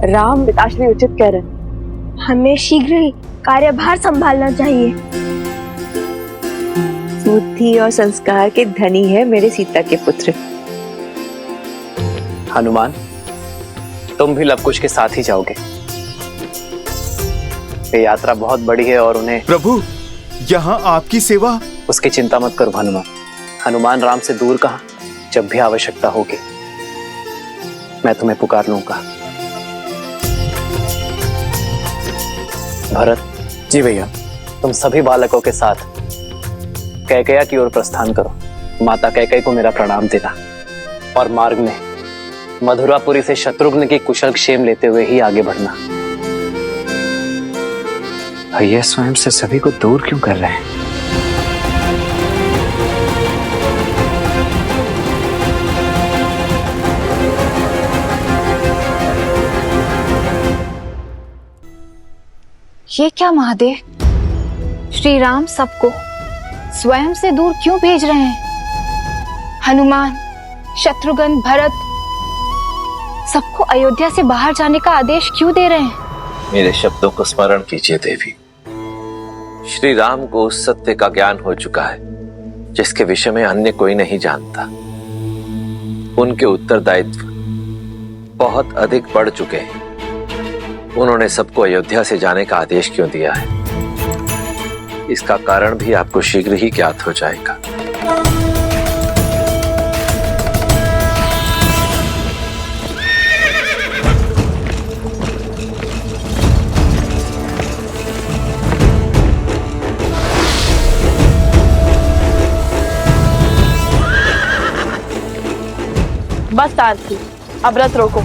राम पिताश्री उचित कह रहे हैं। हमें शीघ्र ही कार्यभार संभालना चाहिए। बुद्धि और संस्कार के धनी है मेरे सीता के पुत्र। हनुमान, तुम भी लवकुश के साथ ही जाओगे। ये यात्रा बहुत बड़ी है और उन्हें प्रभु, यहाँ आपकी सेवा। उसकी चिंता मत करो हनुमान। हनुमान राम से दूर कहाँ, जब भी आवश्यकता होगी मैं तुम्हें पुकार लूंगा। भरत जी भैया। तुम सभी बालकों के साथ कैकेयी की ओर प्रस्थान करो। माता कैकेयी को मेरा प्रणाम देना और मार्ग में मधुरापुरी से शत्रुघ्न की कुशल क्षेम लेते हुए ही आगे बढ़ना। भैया स्वयं से सभी को दूर क्यों कर रहे हैं? ये क्या महादेव, श्री राम सबको स्वयं से दूर क्यों भेज रहे हैं? हनुमान, शत्रुघ्न, भरत सबको अयोध्या से बाहर जाने का आदेश क्यों दे रहे हैं? मेरे शब्दों को स्मरण कीजिए देवी। श्री राम को उस सत्य का ज्ञान हो चुका है जिसके विषय में अन्य कोई नहीं जानता। उनके उत्तरदायित्व बहुत अधिक बढ़ चुके हैं। उन्होंने सबको अयोध्या से जाने का आदेश क्यों दिया है, इसका कारण भी आपको शीघ्र ही ज्ञात हो जाएगा। बस सारथी, अब रथ रोको।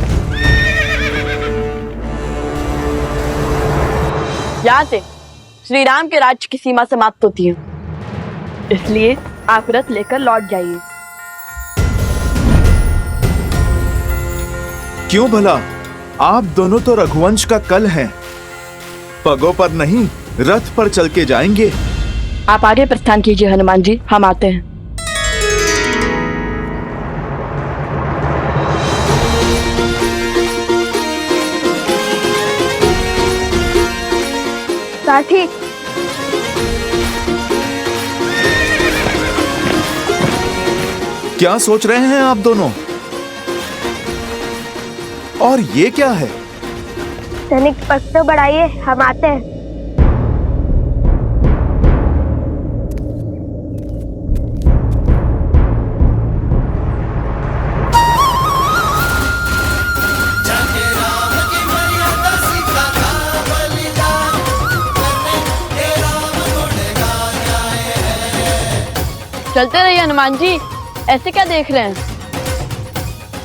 यहाँ से श्री राम के राज्य की सीमा समाप्त होती है, इसलिए आप रथ लेकर लौट जाइए। क्यों भला? आप दोनों तो रघुवंश का कल हैं। पगों पर नहीं, रथ पर चल के जाएंगे। आप आगे प्रस्थान कीजिए हनुमान जी, हम आते हैं। साथी, क्या सोच रहे हैं आप दोनों? और ये क्या है? तनिक पक्ष तो बढ़ाइए, हम आते हैं। चलते रहिए हनुमान जी, ऐसे क्या देख रहे हैं?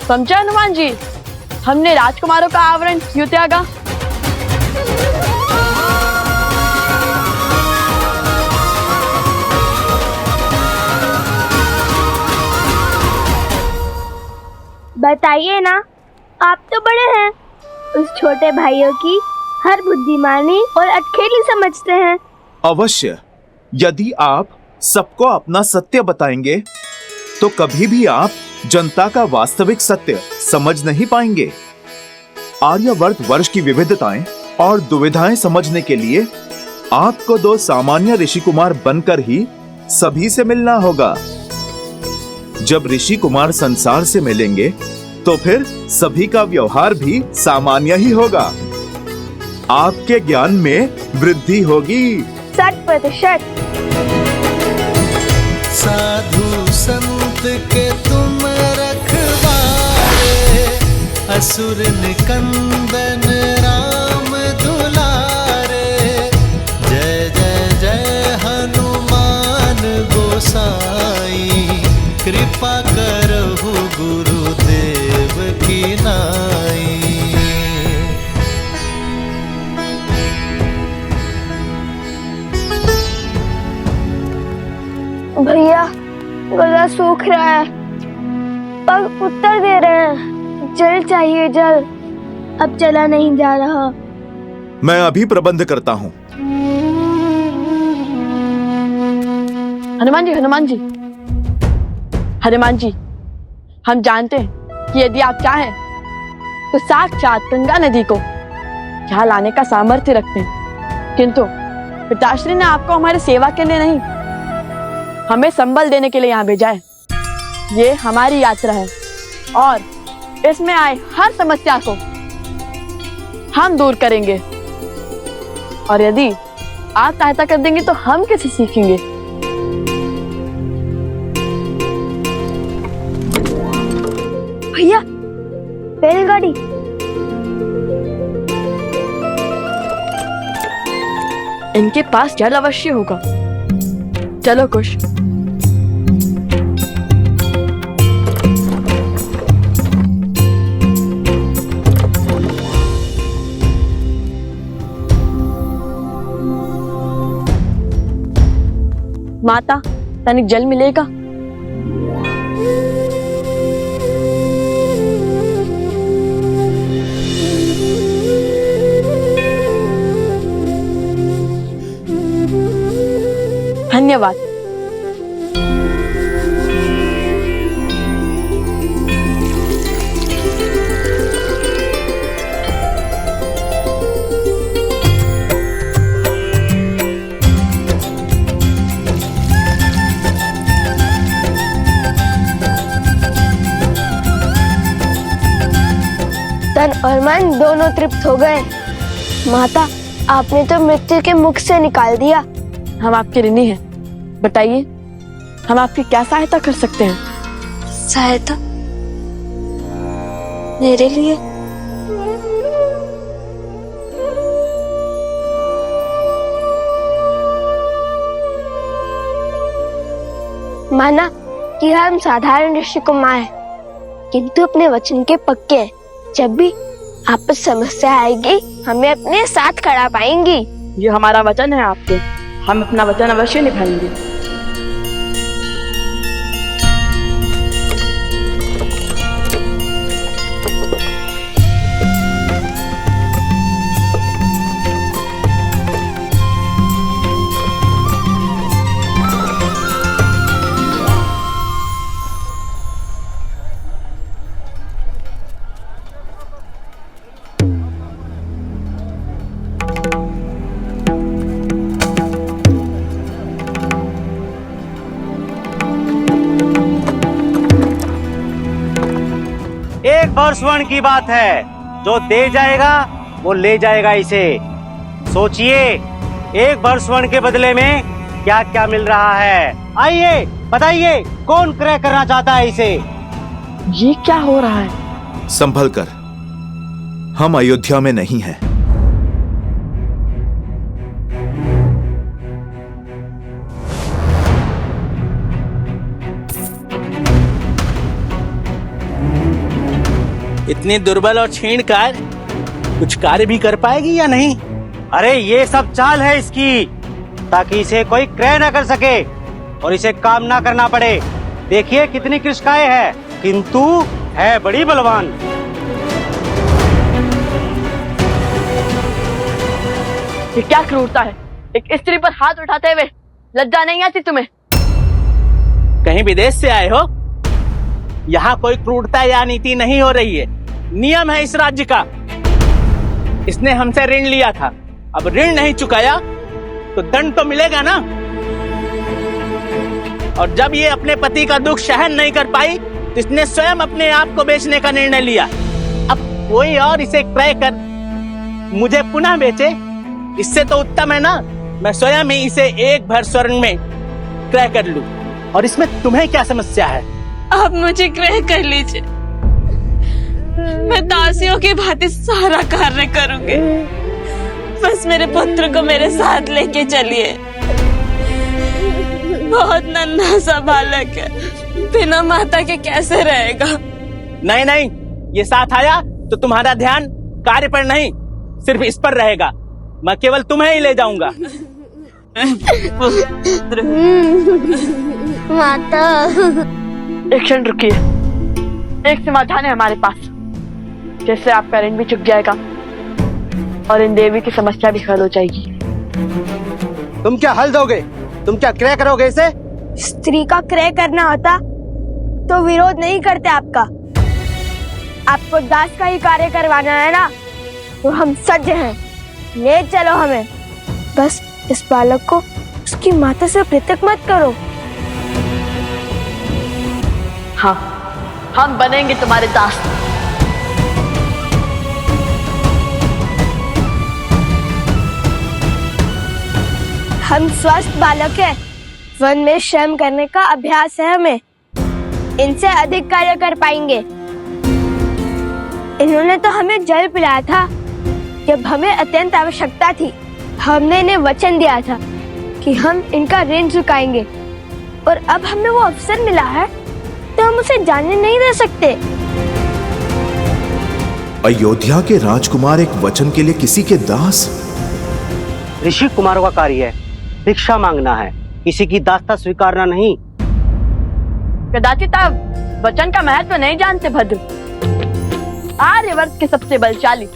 समझे हनुमान जी, हमने राजकुमारों का आवरण क्यों त्यागा? बताइए ना, आप तो बड़े हैं, उस छोटे भाइयों की हर बुद्धिमानी और अटखेली समझते हैं। अवश्य, यदि आप सबको अपना सत्य बताएंगे तो कभी भी आप जनता का वास्तविक सत्य समझ नहीं पाएंगे। आर्यवर्त वर्ष की विविधताएं और दुविधाएं समझने के लिए आपको दो सामान्य ऋषि कुमार बनकर ही सभी से मिलना होगा। जब ऋषि कुमार संसार से मिलेंगे तो फिर सभी का व्यवहार भी सामान्य ही होगा। आपके ज्ञान में वृद्धि होगी। 60%। साधु संत के तुम रखवारे, असुर निकंदन राम दुलारे। जय जय जय हनुमान गोसाई, कृपा करहु गुरुदेव की नाई। भैया, गला सूख रहा है, पग उत्तर दे रहे हैं, जल चाहिए जल, अब चला नहीं जा रहा। मैं अभी प्रबंध करता हूँ। हनुमान जी, हनुमान जी, हनुमान जी, हम जानते हैं कि यदि आप चाहें तो साक्षात गंगा नदी को यहाँ लाने का सामर्थ्य रखते हैं, किंतु पिताश्री ने आपको हमारी सेवा के लिए नहीं, हमें संबल देने के लिए यहाँ भेजा है। ये हमारी यात्रा है और इसमें आए हर समस्या को हम दूर करेंगे, और यदि आप सहायता कर देंगे तो हम कैसे सीखेंगे? भैया, बैलगाड़ी। इनके पास जल अवश्य होगा। चलो कुश। माता, तनिक जल मिलेगा? धन्यवाद। तन और मन दोनों तृप्त हो गए। माता, आपने तो मृत्यु के मुख से निकाल दिया। हम आपके ऋणी हैं, बताइए हम आपकी क्या सहायता कर सकते हैं? सहायता मेरे लिए? माना कि हम साधारण ऋषि कुमार हैं, किंतु अपने वचन के पक्के हैं। जब भी आपस समस्या आएगी, हमें अपने साथ खड़ा पाएंगी। ये हमारा वचन है आपके, हम अपना वचन अवश्य निभाएंगे। एक वर्षवर्ण की बात है, जो दे जाएगा वो ले जाएगा इसे। सोचिए, एक वर्षवर्ण के बदले में क्या क्या मिल रहा है। आइए बताइए, कौन क्रय करना चाहता है इसे? ये क्या हो रहा है? संभल कर, हम अयोध्या में नहीं हैं। इतनी दुर्बल और छीण कार कुछ कार्य भी कर पाएगी या नहीं? अरे ये सब चाल है इसकी, ताकि इसे कोई क्रय न कर सके और इसे काम ना करना पड़े। देखिए कितनी कृषकाएं है, किंतु है बड़ी बलवान। ये क्या क्रूरता है? एक स्त्री पर हाथ उठाते हुए लज्जा नहीं आती तुम्हें? कहीं विदेश से आए हो? यहाँ कोई क्रूरता या नीति नहीं हो रही है। नियम है इस राज्य का। इसने हमसे ऋण लिया था, अब ऋण नहीं चुकाया तो दंड तो मिलेगा ना। और जब ये अपने पति का दुख सहन नहीं कर पाई तो इसने स्वयं अपने आप को बेचने का निर्णय लिया। अब कोई और इसे क्रय कर मुझे पुनः बेचे, इससे तो उत्तम है ना मैं स्वयं ही इसे एक भर स्वर्ण में क्रय कर लूं। और इसमें तुम्हें क्या समस्या है? आप मुझे क्रय कर लीजिए, मैं दासियों की भांति सारा कार्य करूंगी। बस मेरे पुत्र को मेरे साथ लेके चलिए। बहुत नन्हा सा बालक है, बिना माता के कैसे रहेगा? नहीं नहीं, ये साथ आया तो तुम्हारा ध्यान कार्य पर नहीं, सिर्फ इस पर रहेगा। मैं केवल तुम्हें ही ले जाऊंगा। माता, एक क्षण रुकिए, एक समाधान है हमारे पास। जैसे आपका ऋण भी चुक जाएगा और इन देवी की समस्या भी हल हो जाएगी। तुम क्या हल दोगे? तुम क्या क्रय करोगे इसे? स्त्री का क्रय करना होता तो विरोध नहीं करते आपका। आपको दास का ही कार्य करवाना है ना, तो हम सज्ज हैं, ले चलो हमें। बस इस बालक को उसकी माता से पृथक मत करो। हाँ, हम बनेंगे तुम्हारे दास। हम स्वस्थ बालक हैं, वन में श्रम करने का अभ्यास है हमें, इनसे अधिक कार्य कर पाएंगे। इन्होंने तो हमें जल पिलाया था जब हमें अत्यंत आवश्यकता थी। हमने इन्हें वचन दिया था कि हम इनका ऋण चुकाएंगे, और अब हमें वो अवसर मिला है तो हम उसे जाने नहीं दे सकते। अयोध्या के राजकुमार एक वचन के लिए किसी के दास? ऋषि कुमारों का कार्य है, भिक्षा मांगना है, किसी की दासता स्वीकारना नहीं। कदाचित आप वचन का महत्व नहीं जानते भद्र। आर्यवर्त के सबसे बलशाली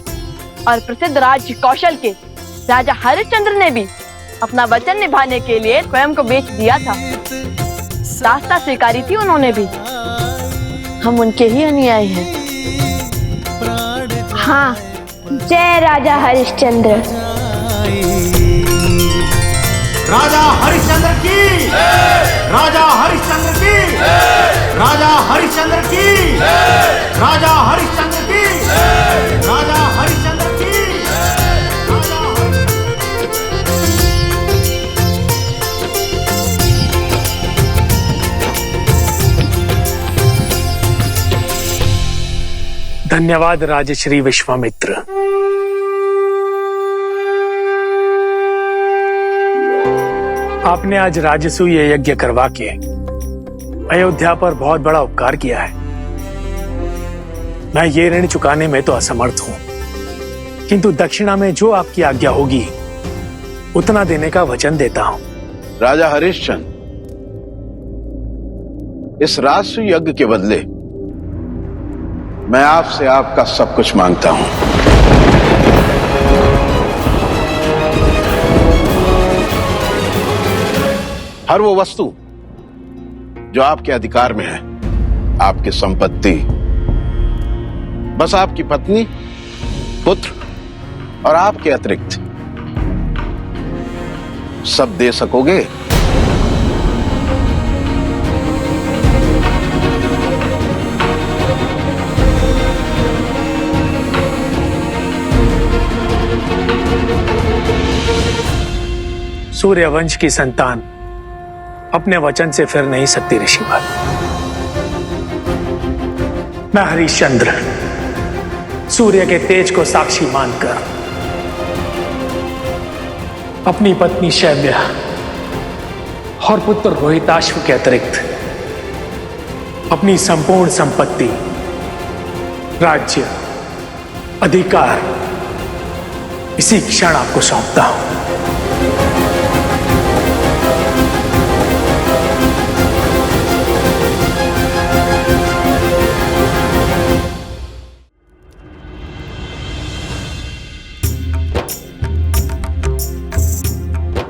और प्रसिद्ध राज्य कौशल के राजा हरिश्चंद्र ने भी अपना वचन निभाने के लिए स्वयं को बेच दिया था। दासता स्वीकारी थी उन्होंने भी। हम उनके ही अनुयायी हैं। हाँ, जय राजा हरिश्चंद्र। राजा हरिश्चंद्र की, राजा हरिश्चंद्र की, राजा हरिश्चंद्र की, राजा हरिश्चंद्र की, राजा हरिश्चंद्र की। धन्यवाद राजश्री विश्वामित्र। आपने आज राजसूय यज्ञ करवा के अयोध्या पर बहुत बड़ा उपकार किया है। मैं ये ऋण चुकाने में तो असमर्थ हूं, किंतु दक्षिणा में जो आपकी आज्ञा होगी उतना देने का वचन देता हूं। राजा हरिश्चंद्र, इस राजसूय यज्ञ के बदले मैं आपसे आपका सब कुछ मांगता हूं। हर वो वस्तु जो आपके अधिकार में है, आपकी संपत्ति, बस आपकी पत्नी, पुत्र और आपके अतिरिक्त सब दे सकोगे? सूर्यवंश की संतान अपने वचन से फिर नहीं सकती ऋषिवर। मैं हरिश्चंद्र सूर्य के तेज को साक्षी मानकर अपनी पत्नी शैव्या और पुत्र रोहिताश्व के अतिरिक्त अपनी संपूर्ण संपत्ति, राज्य, अधिकार इसी क्षण आपको सौंपता हूं।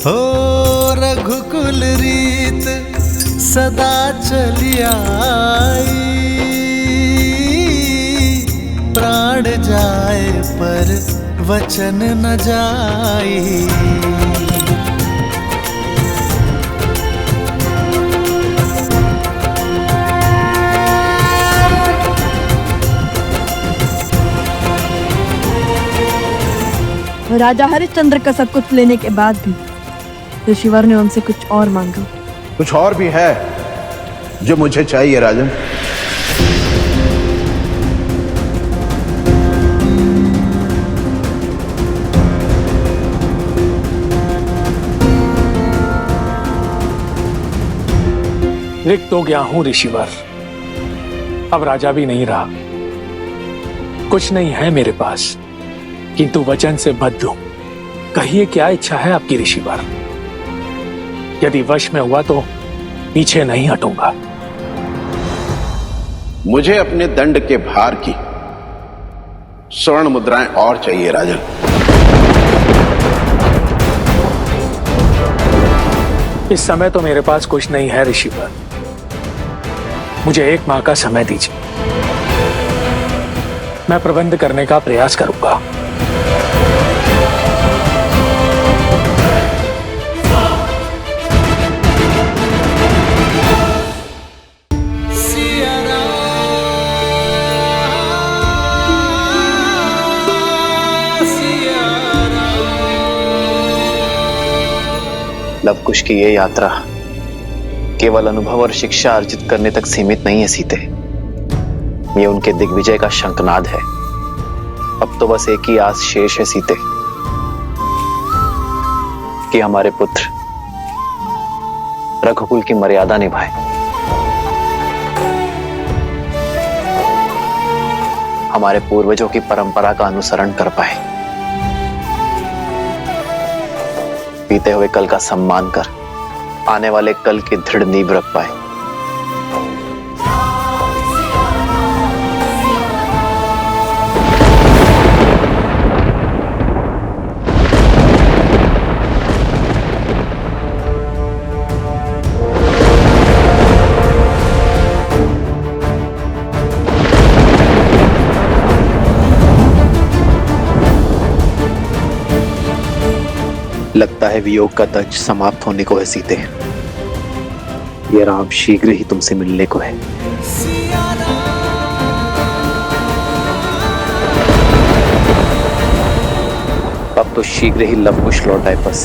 हो रघुकुल रीत सदा चली आई, प्राण जाए पर वचन न जाई। राजा हरिश्चंद्र का सब कुछ लेने के बाद भी ऋषिवर ने उनसे कुछ और मांगा। कुछ और भी है जो मुझे चाहिए राजन। रिक्त तो गया हूं ऋषिवर, अब राजा भी नहीं रहा। कुछ नहीं है मेरे पास, किंतु वचन से बद्ध हूं। कहिए क्या इच्छा है आपकी ऋषिवर? यदि वश में हुआ तो पीछे नहीं हटूंगा। मुझे अपने दंड के भार की स्वर्ण मुद्राएं और चाहिए राजन। इस समय तो मेरे पास कुछ नहीं है ऋषिवर, मुझे 1 माह का समय दीजिए, मैं प्रबंध करने का प्रयास करूंगा। लवकुश की ये यात्रा केवल अनुभव और शिक्षा अर्जित करने तक सीमित नहीं है सीते, ये उनके दिग्विजय का शंखनाद है। अब तो बस एक ही आस शेष है सीते, कि हमारे पुत्र रघुकुल की मर्यादा निभाए। हमारे पूर्वजों की परंपरा का अनुसरण कर पाए, बीते हुए कल का सम्मान कर आने वाले कल की दृढ़ नींव रख पाए। लगता है वियोग का दंश समाप्त होने को है सीते। ये राम शीघ्र ही तुमसे मिलने को है। अब तो शीघ्र ही लवकुश लौट आए बस।